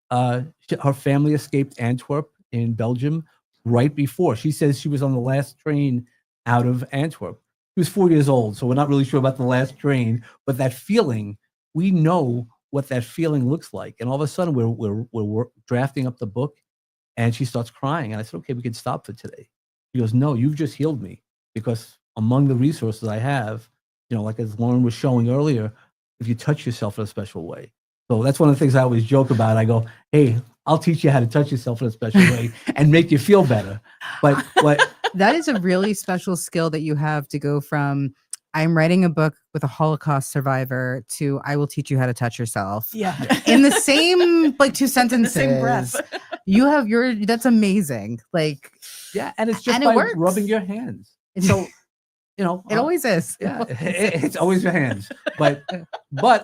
Her family escaped Antwerp in Belgium right before. She says she was on the last train out of Antwerp. She was 4 years old, so we're not really sure about the last train. But that feeling, we know what that feeling looks like. And all of a sudden, we're drafting up the book, and she starts crying. And I said, okay, we can stop for today. She goes, no, you've just healed me, because among the resources I have, you know, like as Lauren was showing earlier, if you touch yourself in a special way. So that's one of the things I always joke about. I go, hey, I'll teach you how to touch yourself in a special way and make you feel better. But That is a really special skill that you have, to go from I'm writing a book with a Holocaust survivor to I will teach you how to touch yourself. Yeah. In the same like two sentences. Same breath. You have that's amazing. Like, yeah, and it's just And it by works. rubbing your hands. So, you know, it always is. yeah, it's always your hands. But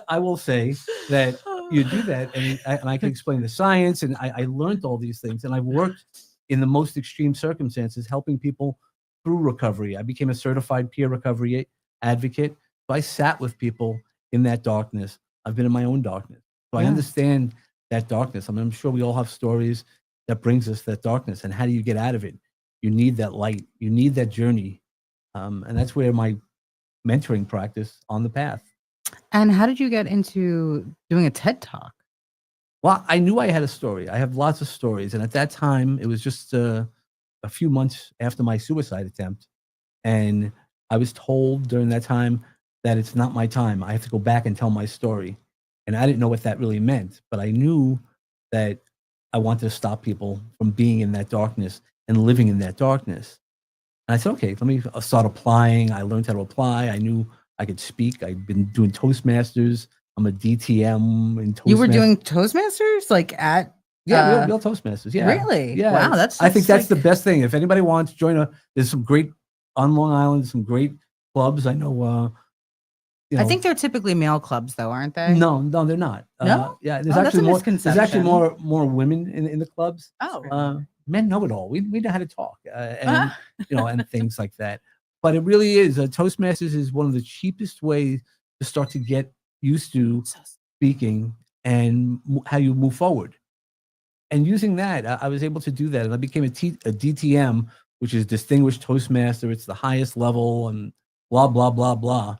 I will say that you do that, and I can explain the science, and I learned all these things, and I've worked in the most extreme circumstances, helping people through recovery. I became a certified peer recovery advocate. So I sat with people in that darkness. I've been in my own darkness. So I understand that darkness. I mean, I'm sure we all have stories that brings us that darkness. And how do you get out of it? You need that light. You need that journey. And that's where my mentoring practice on the path. And how did you get into doing a TED Talk? Well, I knew I had a story. I have lots of stories. And at that time, it was just a few months after my suicide attempt. And I was told during that time that it's not my time. I have to go back and tell my story. And I didn't know what that really meant, but I knew that I wanted to stop people from being in that darkness and living in that darkness. And I said, okay, let me start applying. I learned how to apply. I knew I could speak. I'd been doing Toastmasters. I'm a DTM in Toastmasters. You were doing Toastmasters like at real Toastmasters. Yeah, really? Yeah, Wow, that's I think that's like, the best thing. If anybody wants to join there's some great on Long Island, some great clubs. I know. I think they're typically male clubs, though, aren't they? No, they're not. No? Yeah, there's Oh, that's actually a more. There's actually misconception. more women in the clubs. Oh, Men know it all. We know how to talk, and and things like that. But it really is. Toastmasters is one of the cheapest ways to start to get used to speaking and how you move forward. And using that, I was able to do that, and I became a DTM, which is Distinguished Toastmaster. It's the highest level, and blah blah blah blah.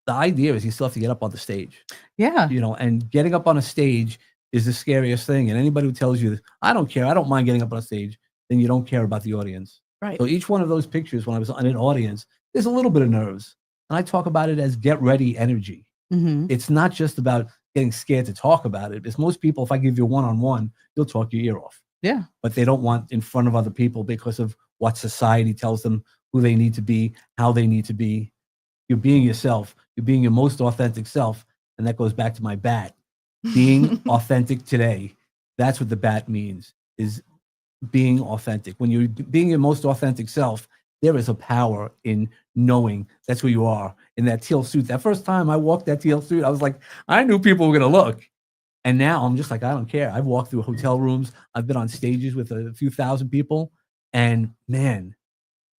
The idea is you still have to get up on the stage. yeah. And getting up on a stage is the scariest thing. And anybody who tells you, I don't care, I don't mind getting up on a stage, then you don't care about the audience. Right. So each one of those pictures, when I was on an audience, there's a little bit of nerves. And I talk about it as get ready energy. Mm-hmm. It's not just about getting scared to talk about it. Because most people, if I give you one-on-one, you'll talk your ear off. Yeah. But they don't want in front of other people because of what society tells them, who they need to be, how they need to be. You're being yourself. You're being your most authentic self. And that goes back to my bat. Being authentic today. That's what the bat means, is being authentic. When you're being your most authentic self, there is a power in knowing that's who you are in that teal suit. That first time I walked that teal suit, I was like, I knew people were going to look. And now I'm just like, I don't care. I've walked through hotel rooms. I've been on stages with a few thousand people. And man,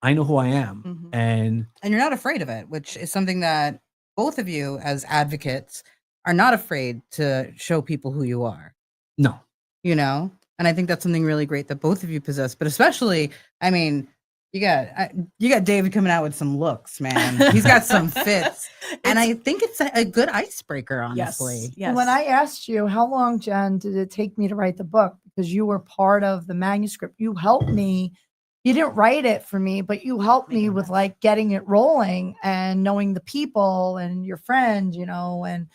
I know who I am. Mhm. And And you're not afraid of it, which is something that both of you as advocates are not afraid to show people who you are, no, And I think that's something really great that both of you possess, but especially, I mean, you got David coming out with some looks, man. He's got some fits. And I think it's a good icebreaker, honestly. Yes. When I asked you, how long, Jen, did it take me to write the book? Because you were part of the manuscript. You helped me. You didn't write it for me, but you helped me with like getting it rolling and knowing the people and your friend, and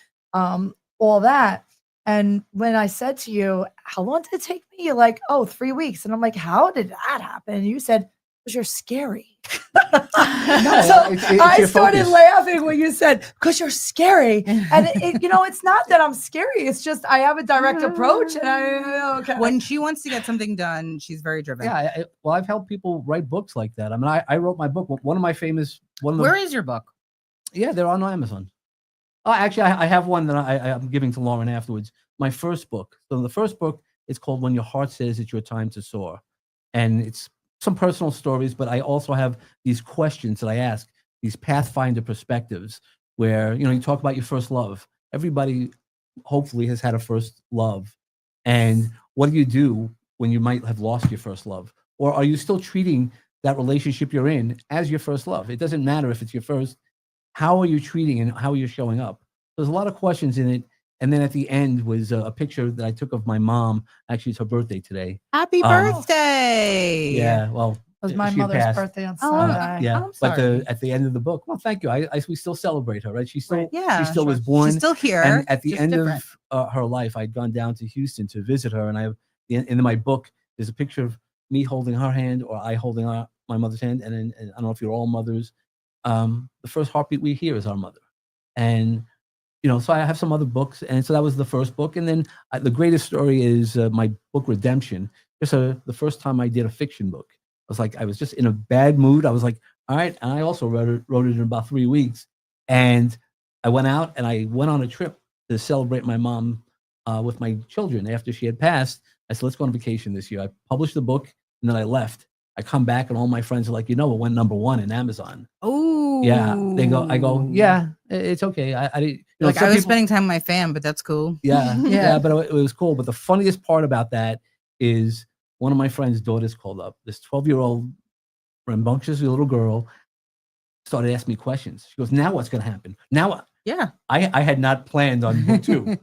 all that. And when I said to you, how long did it take me? You're like, 3 weeks. And I'm like, how did that happen? And you said, because you're scary. it's I your started focus. laughing when you said, because you're scary. And it's not that I'm scary. It's just I have a direct approach. And okay. When she wants to get something done, she's very driven. yeah, well, I've helped people write books like that. I mean, I wrote my book. One of the Where is your book? Yeah, they're on Amazon. Oh, actually, I have one that I'm giving to Lauren afterwards. My first book. So the first book is called When Your Heart Says It's Your Time to Soar. And it's some personal stories, but I also have these questions that I ask, these Pathfinder perspectives, where, you talk about your first love. Everybody hopefully has had a first love. And what do you do when you might have lost your first love? Or are you still treating that relationship you're in as your first love? It doesn't matter if it's your first. How are you treating and how are you showing up? There's a lot of questions in it. And then at the end was a picture that I took of my mom. Actually, it's her birthday today. Happy birthday. Yeah, well, It was my she mother's passed. birthday on Oh, Sunday. Yeah, I'm but sorry. at the end of the book, well, thank you. We still celebrate her, right? She still, Yeah, she still was sure. born. She's still here. And at the just end different. of her life, I'd gone down to Houston to visit her, and in my book, there's a picture of me holding her hand or I holding my mother's hand, and I don't know if you're all mothers. The first heartbeat we hear is our mother, and so I have some other books, and so that was the first book, and then the greatest story is my book Redemption. Just the first time I did a fiction book. I was just in a bad mood. I was like, all right, and I also wrote it in about 3 weeks, and I went out and I went on a trip to celebrate my mom with my children after she had passed. I said, let's go on vacation this year. I published the book, and then I left. I come back, and all my friends are like, it went #1 in Amazon. Oh, Yeah, I go, yeah, it's okay. I didn't. I some was people- spending time with my fam, but that's cool. Yeah, Yeah. yeah, but it was cool. But the funniest part about that is one of my friend's daughters called up. This 12-year-old rambunctious little girl started asking me questions. She goes, now what's going to happen? Now, Yeah. I had not planned on book 2.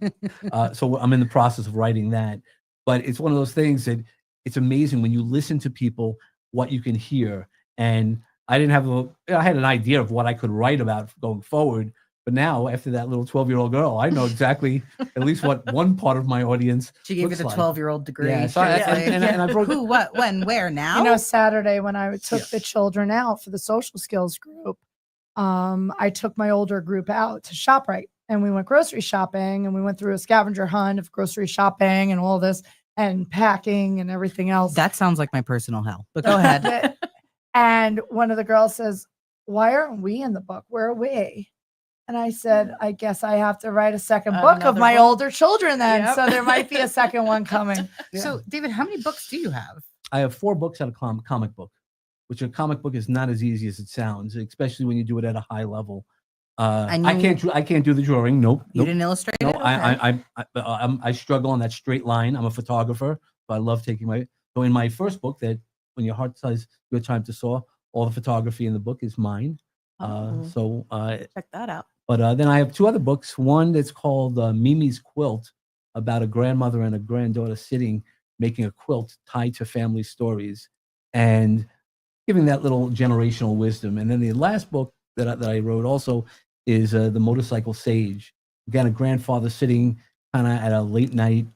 So I'm in the process of writing that. But it's one of those things that it's amazing when you listen to people, what you can hear. And I had an idea of what I could write about going forward. But now, after that little 12-year-old girl, I know exactly at least what one part of my audience She gave you looks the like. 12-year-old degree. Yeah, so She was like, and I broke who, what, when, where, now? You know, Saturday when I took Yes. the children out for the social skills group, I took my older group out to ShopRite and we went grocery shopping and we went through a scavenger hunt of grocery shopping and all this and packing and everything else. That sounds like my personal hell, but go ahead. And one of the girls says, why aren't we in the book? Where are we? And I said, I guess I have to write a second book of Another my book. older children then. Yep. So there might be a second one coming. So, David, how many books do you have? I have 4 books out of comic book, which a comic book is not as easy as it sounds, especially when you do it at a high level. And I you- can't do the drawing. Nope. You nope. didn't illustrate No, it? Okay. I struggle on that straight line. I'm a photographer, so I love taking so in my first book, that When Your Heart Says Your Time to Soar, all the photography in the book is mine. Oh. Check that out. But then I have 2 other books. One that's called Mimi's Quilt, about a grandmother and a granddaughter sitting making a quilt tied to family stories and giving that little generational wisdom. And then the last book that I wrote also is The Motorcycle Sage. Again, a grandfather sitting kind of at a late night,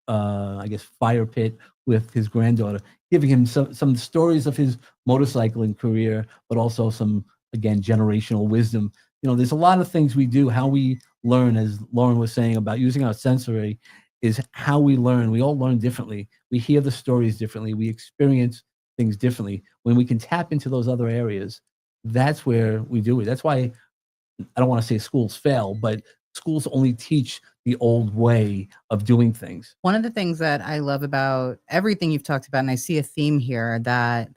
I guess, fire pit with his granddaughter, giving him some stories of his motorcycling career, but also some, again, generational wisdom. You know, there's a lot of things we do, how we learn, as Lauren was saying about using our sensory, is how we learn. We all learn differently. We hear the stories differently. We experience things differently. When we can tap into those other areas, that's where we do it. That's why I don't want to say schools fail, but schools only teach the old way of doing things. One of the things that I love about everything you've talked about, and I see a theme here, that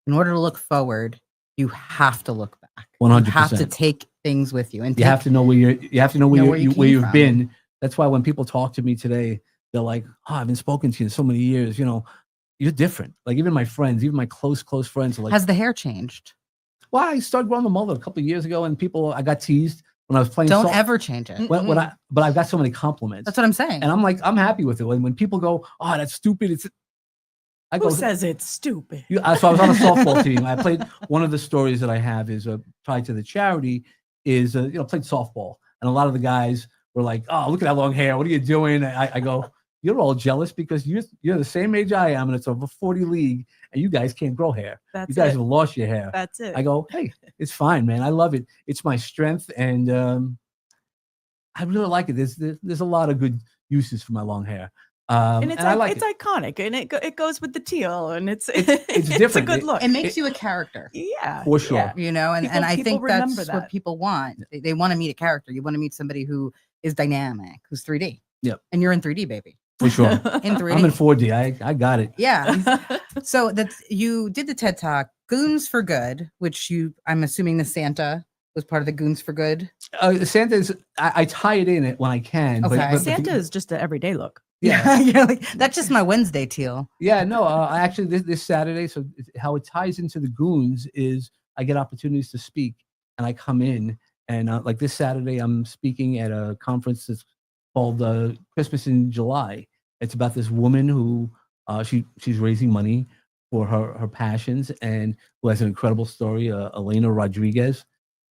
in order to look forward, you have to look back. 100%. You have to take things with you, and You have to know where you have to know where you where came you've from. been. That's why when people talk to me today, they're like, "Oh, I haven't spoken to you in so many years. You know, you're different." Like even my friends, even my close friends are like, Has the hair changed? "Well, I started growing the mullet a couple of years ago, and I got teased when I was playing. Don't ever change it. But I've got so many compliments. That's what I'm saying. And I'm like, I'm happy with it. When people go, "Oh, that's stupid," Who says it's stupid? So I was on a softball team. I played, one of the stories that I have is tied to the charity is, played softball. And a lot of the guys were like, "Oh, look at that long hair. What are you doing?" I go, "You're all jealous because you're the same age I am, and it's over 40 league, and you guys can't grow hair. That's you guys it. have lost your hair." That's it. I go, "Hey, it's fine, man. I love it. It's my strength, and I really like it. There's a lot of good uses for my long hair." And it's I like it's it. iconic, and it goes with the teal, and it's It's a different. good look. It makes you a character. Yeah, For sure. yeah. You know, and I People think remember that's that. what people want. They want to meet a character. You want to meet somebody who is dynamic, who's 3D. Yep. And you're in 3D, baby. For sure. In 3D. I'm in 4D. I got it. Yeah. So you did the TED Talk, Goons for Good, which I'm assuming the Santa was part of the Goons for Good. Santa's, I tie it in when I can. Okay. But Santa is just an everyday look. Yeah. You're like, that's just my Wednesday teal. Yeah, no, I actually, this Saturday, so how it ties into the Goons is I get opportunities to speak and I come in and like this Saturday, I'm speaking at a conference that's called Christmas in July. It's about this woman who she's raising money for her passions and who has an incredible story, Elena Rodriguez.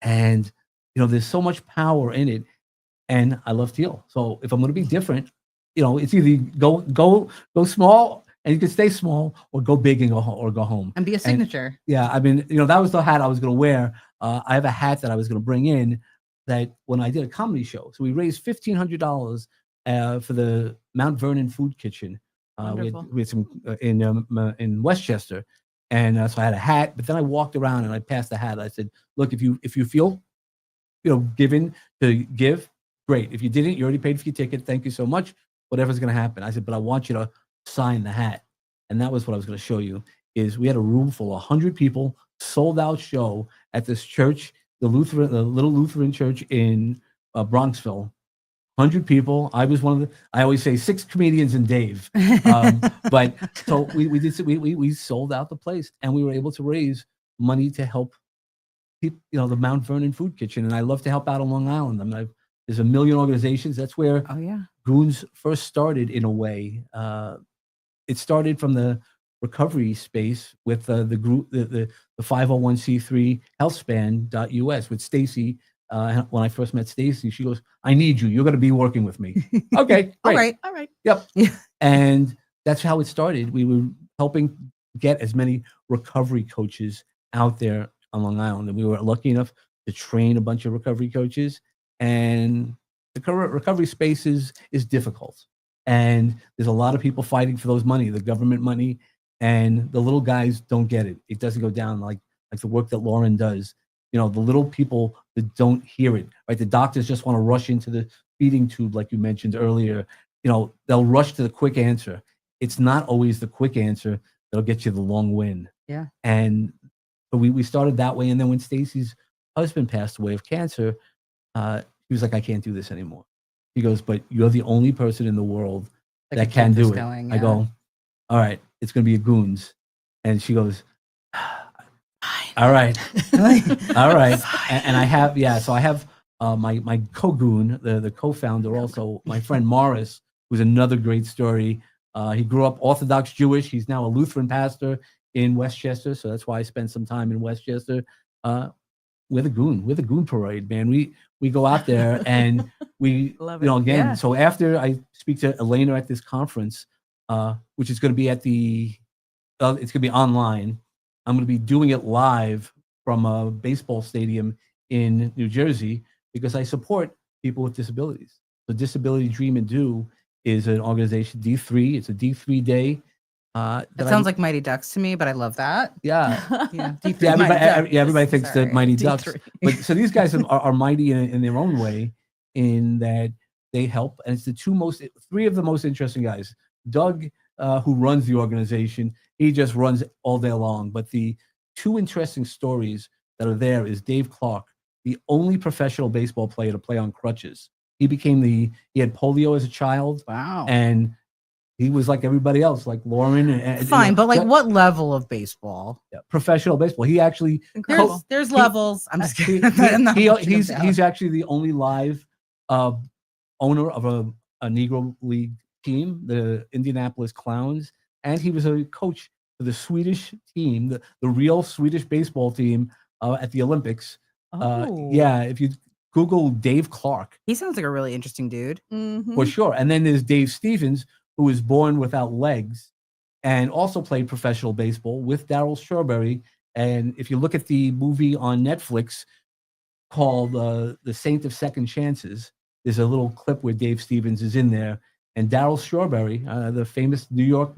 And, there's so much power in it. And I love teal. So if I'm going to be different, it's either go small and you can stay small, or go big and go home And be a signature. Yeah, I mean, that was the hat I was going to wear. I have a hat that I was going to bring in that when I did a comedy show. So we raised $1,500 for the Mount Vernon Food Kitchen. We had some in Westchester, and so I had a hat. But then I walked around and I passed the hat. I said, "Look, if you feel, given to give, great. If you didn't, you already paid for your ticket. Thank you so much. Whatever's going to happen." I said, "But I want you to sign the hat." And that was what I was going to show you. Is we had a room full of 100 people, sold out show at this church, the little Lutheran church in Bronxville. 100 people. I was one of the, I always say 6 comedians and Dave. But so we sold out the place, and we were able to raise money to help people, the Mount Vernon Food Kitchen. And I love to help out on Long Island. I mean, there's a million organizations. That's where Goons first started in a way. It started from the recovery space with the group, the 501c3 healthspan.us with Stacy. When I first met Stacy, she goes, "I need you. You're going to be working with me." Okay, great. All right. Yep. And that's how it started. We were helping get as many recovery coaches out there on Long Island, and we were lucky enough to train a bunch of recovery coaches. And the recovery space is difficult, and there's a lot of people fighting for those money, the government money, and the little guys don't get it. It doesn't go down like the work that Lauren does. The little people that don't hear it, right? The doctors just want to rush into the feeding tube, like you mentioned earlier. They'll rush to the quick answer. It's not always the quick answer that'll get you the long win. Yeah. And we started that way. And then when Stacy's husband passed away of cancer, he was like, "I can't do this anymore." He goes, "But you're the only person in the world that can do it." I go, "All right, it's going to be a Goons." And she goes, "All right." All right. And I have, so I have my co-goon, the co-founder, also my friend Morris, who's another great story. He grew up Orthodox Jewish. He's now a Lutheran pastor in Westchester. So that's why I spent some time in Westchester. We're the Goon Parade, man. We go out there and we, again, so after I speak to Elena at this conference, which is going to be at it's going to be online. I'm going to be doing it live from a baseball stadium in New Jersey because I support people with disabilities. So Disability Dream and Do is an organization, D3. It's a D3 day. That sounds like Mighty Ducks to me, but I love that. Yeah. D3, everybody thinks that Mighty Ducks. But so these guys are mighty in their own way in that they help. And it's the 3 of the most interesting guys. Doug, who runs the organization, he just runs all day long. But the 2 interesting stories that are there is Dave Clark, the only professional baseball player to play on crutches. He had polio as a child. Wow. And he was like everybody else, like Lauren. Fine, but like what level of baseball? Professional baseball. He actually there's levels. I'm just kidding. He's actually the only live owner of a Negro League team, the Indianapolis Clowns, and he was a coach for the Swedish team, the real Swedish baseball team at the Olympics. If you Google Dave Clark, he sounds like a really interesting dude. For sure. And then there's Dave Stevens, who was born without legs and also played professional baseball with Darryl Strawberry. And if you look at the movie on Netflix called The Saint of Second Chances, there's a little clip where Dave Stevens is in there. And Darryl Strawberry, the famous New York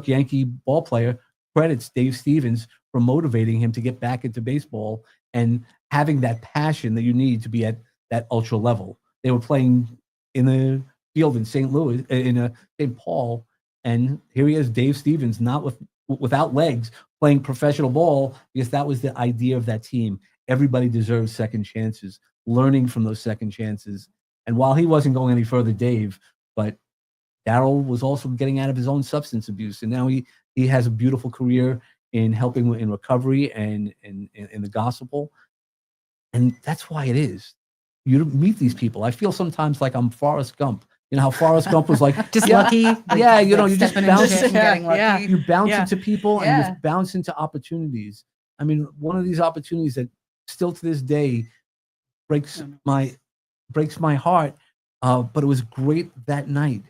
Yankee ball player, credits Dave Stevens for motivating him to get back into baseball and having that passion that you need to be at that ultra level. They were playing in the field in St. Louis, in St. Paul, and here he is, Dave Stevens, not without legs, playing professional ball because that was the idea of that team. Everybody deserves second chances, learning from those second chances. And while he wasn't going any further, Dave, but Darryl was also getting out of his own substance abuse, and now he has a beautiful career in helping in recovery and in the gospel. And that's why it is. You meet these people. I feel sometimes like I'm Forrest Gump. You know how Forrest Gump was like just lucky. You just bounce. You bounce Yeah. into people and you just bounce into opportunities. I mean, one of these opportunities that still to this day breaks my heart. But it was great that night.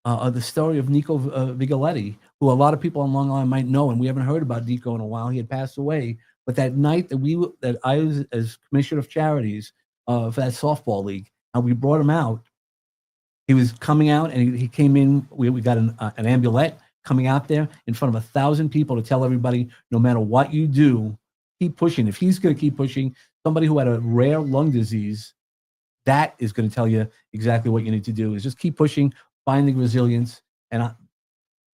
The story of Nico Vigoletti, who a lot of people on Long Island might know, and we haven't heard about Nico in a while. He had passed away. But that night that I was as commissioner of charities for that softball league, and we brought him out. He was coming out, and he came in. We got an ambulette coming out there in front of 1,000 people to tell everybody, no matter what you do, keep pushing. If he's going to keep pushing, somebody who had a rare lung disease, that is going to tell you exactly what you need to do. Is just keep pushing, finding resilience. And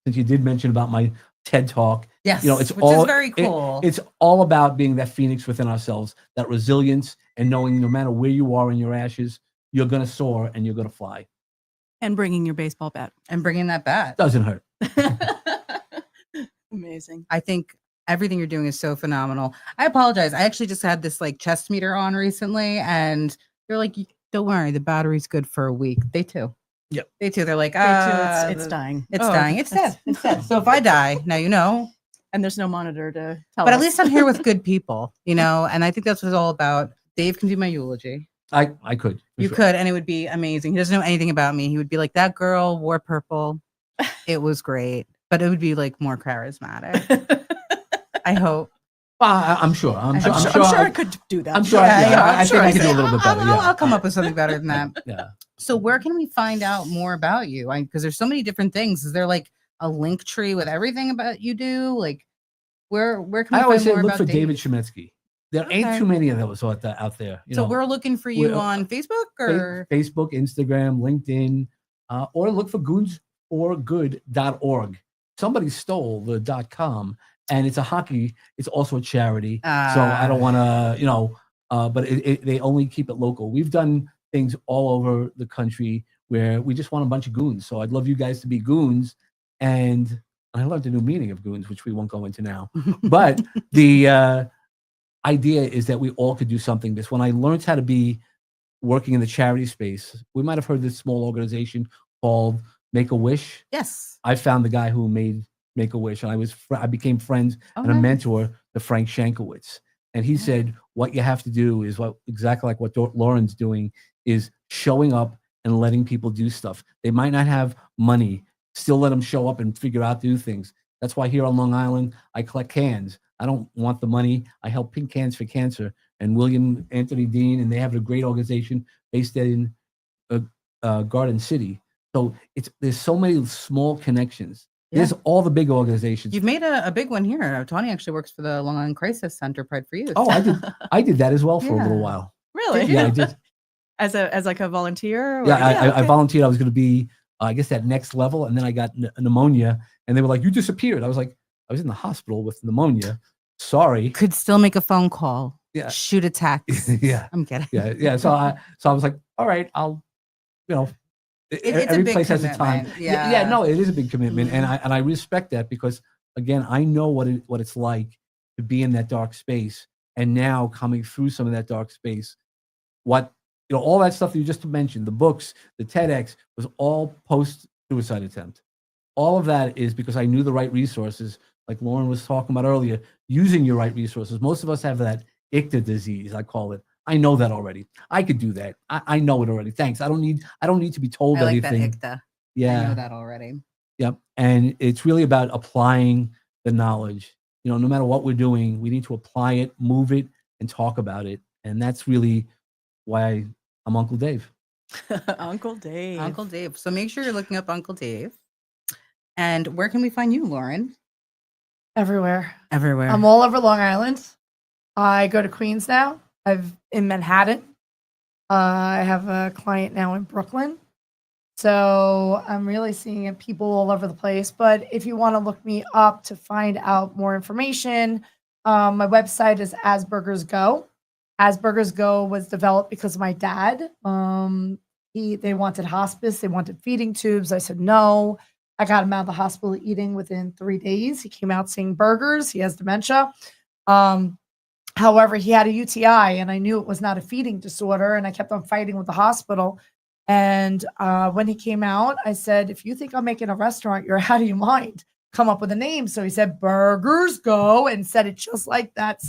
since you did mention about my TED Talk, yes, it's which all is very cool. It's all about being that phoenix within ourselves, that resilience, and knowing no matter where you are in your ashes, you're going to soar and you're going to fly. And bringing your baseball bat. And bringing that bat. Doesn't hurt. Amazing. I think everything you're doing is so phenomenal. I apologize. I actually just had this like chest meter on recently, and they're like, don't worry, the battery's good for a week. They too. Yep. They too. They're like, It's dying. It's Oh, dying. It's dead. that's- It's dead. So if I die, now you know. And there's no monitor to tell But us. at least I'm here with good people, you know, and I think that's what it's all about. Dave can do my eulogy. I could. for You sure. could, and it would be amazing. He doesn't know anything about me. He would be like, that girl wore purple. It was great, but it would be like more charismatic. I hope. Well, I'm sure. I'm sure. I'm sure I could do that. I'm sure. Yeah, Yeah, yeah, I I'm think sure I could do a could. little bit better. Yeah. I'll come up with something better than that. Yeah. So where can we find out more about you? Because there's so many different things. Is there like a link tree with everything about you do? Like where can we I always find say more look about for David Shemetsky. There ain't Okay. too many of those out there. You So know, we're looking for you we're- on Facebook or Facebook, Instagram, LinkedIn, or look for goonsforgood.org. Somebody stole the .com, and it's a hockey. It's also a charity. So I don't want to, but they only keep it local. We've done things all over the country where we just want a bunch of goons. So I'd love you guys to be goons. And I learned a new meaning of goons, which we won't go into now. But the idea is that we all could do something. This when I learned how to be working in the charity space, we might have heard this small organization called Make-A-Wish. Yes. I found the guy who made Make-A-Wish, and I became friends Oh, and a nice. mentor to Frank Shankowitz. And he said, what you have to do is exactly like what Lauren's doing, is showing up and letting people do stuff. They might not have money, still let them show up and figure out, do things. That's why here on Long Island, I collect cans. I don't want the money. I help Pink Cans for Cancer and William Anthony Dean, and they have a great organization based in Garden City. So there's so many small connections. There's all the big organizations. You've made a big one here. Tony actually works for the Long Island Crisis Center, Pride for Youth. Oh, I did that as well for a little Yeah. while. Really? Yeah, I did. As like a volunteer? Or- Yeah, I okay. volunteered. I was going to be, I guess, that next level, and then I got pneumonia, and they were like, "You disappeared." I was like, "I was in the hospital with pneumonia. Sorry." Could still make a phone call. Yeah. Shoot a text. Yeah. I'm kidding. Yeah. So I was like, "All right, I'll, It's a every big place has a time." commitment, Yeah. yeah. No, it is a big commitment, and I respect that because again, I know what it's like to be in that dark space, and now coming through some of that dark space, all that stuff that you just mentioned, the books, the TEDx, was all post-suicide attempt. All of that is because I knew the right resources, like Lauren was talking about earlier, using your right resources. Most of us have that ICTA disease, I call it. I know that already. I could do that. I know it already. Thanks. I don't need to be told I like anything. that ICTA. Yeah. I know that already. Yep. And it's really about applying the knowledge. No matter what we're doing, we need to apply it, move it, and talk about it. And that's really why I'm Uncle Dave. Uncle Dave. Uncle Dave. So make sure you're looking up Uncle Dave. And where can we find you, Lauren? Everywhere. Everywhere. I'm all over Long Island. I go to Queens now. I've in Manhattan. I have a client now in Brooklyn. So I'm really seeing people all over the place. But if you want to look me up to find out more information, my website is Asperger's Go. Asperger's Go was developed because of my dad. They wanted hospice. They wanted feeding tubes. I said no. I got him out of the hospital eating within 3 days. He came out seeing burgers. He has dementia. However, he had a UTI, and I knew it was not a feeding disorder, and I kept on fighting with the hospital. And when he came out, I said, if you think I'm making a restaurant, you're out of your mind. Come up with a name. So he said, Burgers Go, and said it just like that,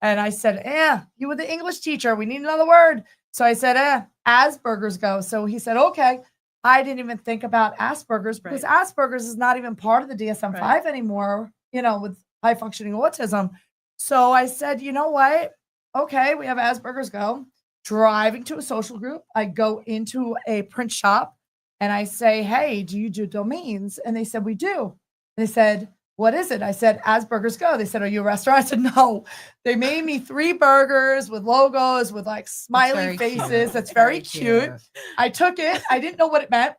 And I said, you were the English teacher. We need another word. So I said, Asperger's Go. So he said, okay. I didn't even think about Asperger's because Asperger's is not even part of the DSM-5 anymore, with high functioning autism. So I said, you know what? Okay, we have Asperger's Go. Driving to a social group, I go into a print shop and I say, hey, do you do domains? And they said, we do. And they said, what is it? I said, Asperger's Go. They said, are you a restaurant? I said, no. They made me 3 burgers with logos with like smiley faces. That's very cute. I took it. I didn't know what it meant.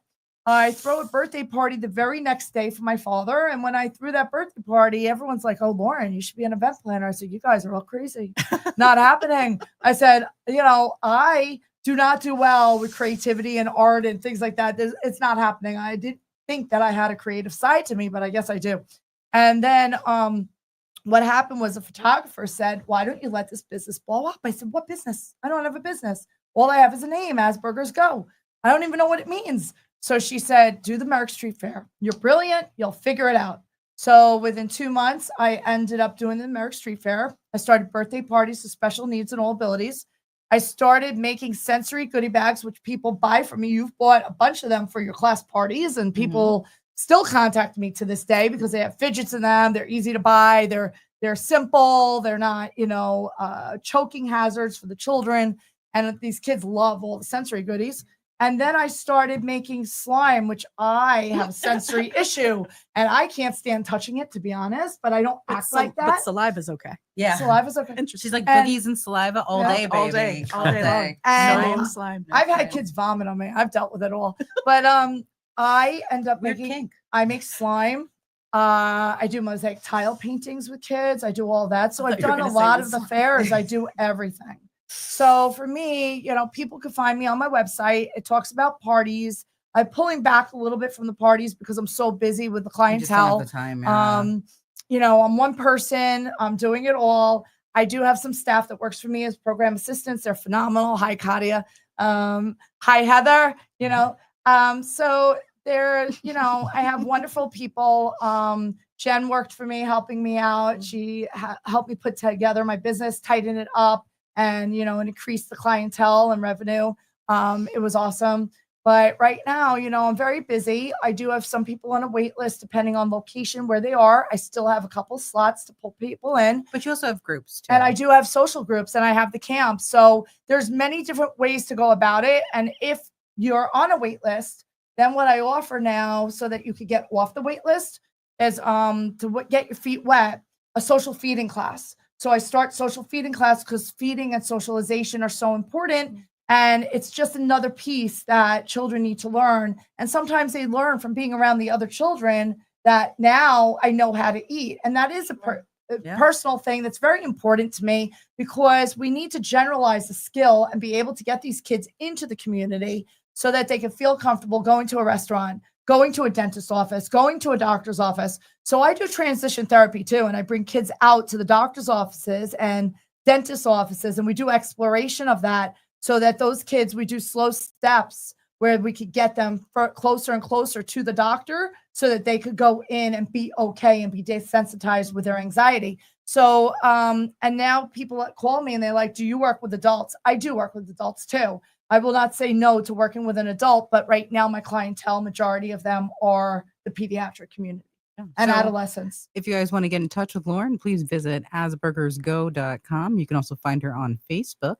I throw a birthday party the very next day for my father. And when I threw that birthday party, everyone's like, oh, Lauren, you should be an event planner. I said, you guys are all crazy. Not happening. I said, I do not do well with creativity and art and things like that. It's not happening. I didn't think that I had a creative side to me, but I guess I do. And then what happened was a photographer said, why don't you let this business blow up? I said, what business? I don't have a business. All I have is a name, Asperger's Go. I don't even know what it means. So she said, do the Merrick Street Fair. You're brilliant. You'll figure it out. So within 2 months, I ended up doing the Merrick Street Fair. I started birthday parties to special needs and all abilities. I started making sensory goodie bags, which people buy from me. You've bought a bunch of them for your class parties, and people still contact me to this day because they have fidgets in them. They're easy to buy. They're simple. They're not, choking hazards for the children. And these kids love all the sensory goodies. And then I started making slime, which I have a sensory issue, and I can't stand touching it, to be honest, but I don't act like that. But saliva's okay. Yeah. Saliva's okay. She's like And- cookies and saliva all Yeah, day, baby. all day long. And Slime. I've had kids vomit on me. I've dealt with it all. But I end up Weird making, kink. I make slime. I do mosaic tile paintings with kids. I do all that. So I I've thought you were done a gonna say lot with of the slime. fairs. I do everything. So for me, people can find me on my website. It talks about parties. I'm pulling back a little bit from the parties because I'm so busy with the You just don't clientele. have the time. I'm one person. I'm doing it all. I do have some staff that works for me as program assistants. They're phenomenal. Hi, Katia. Hi, Heather. So they're, I have wonderful people. Jen worked for me, helping me out. She helped me put together my business, tighten it up, and increase the clientele and revenue. It was awesome. But right now, I'm very busy. I do have some people on a wait list depending on location where they are. I still have a couple slots to pull people in. But you also have groups too. And I do have social groups, and I have the camp. So there's many different ways to go about it. And if you're on a wait list, then what I offer now so that you could get off the wait list is get your feet wet, a social feeding class. So I start social feeding class because feeding and socialization are so important. And it's just another piece that children need to learn. And sometimes they learn from being around the other children that now I know how to eat. And that is a personal thing that's very important to me because we need to generalize the skill and be able to get these kids into the community so that they can feel comfortable going to a restaurant, going to a dentist's office, going to a doctor's office. So I do transition therapy too. And I bring kids out to the doctor's offices and dentist offices, and we do exploration of that so that those kids, we do slow steps where we could get them closer and closer to the doctor so that they could go in and be okay and be desensitized with their anxiety. So, and now people call me and they're like, do you work with adults? I do work with adults too. I will not say no to working with an adult, but right now my clientele, majority of them are the pediatric community and So adolescents. if you guys want to get in touch with Lauren, please visit aspergersgo.com. You can also find her on Facebook.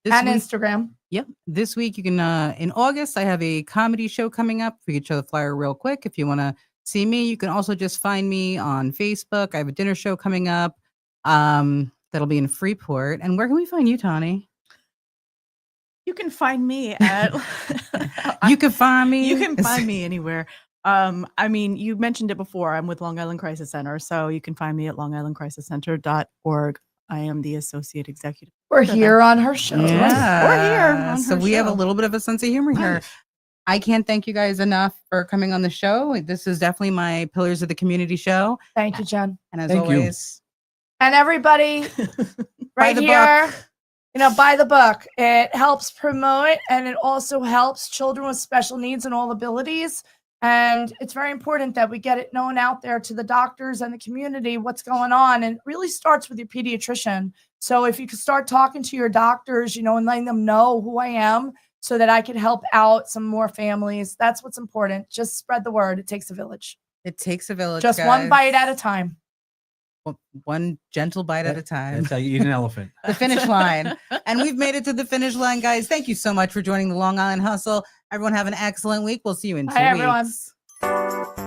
And Instagram. Yep. This week you can, in August, I have a comedy show coming up. We could show the flyer real quick. If you want to see me, you can also just find me on Facebook. I have a dinner show coming up. That'll be in Freeport. And where can we find you, Tani? You can find me at You can find me. You can find me anywhere. You mentioned it before. I'm with Long Island Crisis Center, so you can find me at longislandcrisiscenter.org. I am the associate executive. We're here on her show. Yeah. We're here on So her we have a show. little bit of a sense of humor here. I can't thank you guys enough for coming on the show. This is definitely my Pillars of the Community show. Thank you, Jen. And as Thank you. always, And everybody right the here, buy the book. It helps promote and it also helps children with special needs and all abilities. And it's very important that we get it known out there to the doctors and the community what's going on. And it really starts with your pediatrician. So if you could start talking to your doctors, and letting them know who I am so that I can help out some more families. That's what's important. Just spread the word. It takes a village. it takes a village. Just one bite at a time. One gentle bite at a time. That's how you eat an elephant. The finish line. And we've made it to the finish line, guys. Thank you so much for joining the Long Island Hustle. Everyone have an excellent week. We'll see you in 2 Bye, weeks. everyone.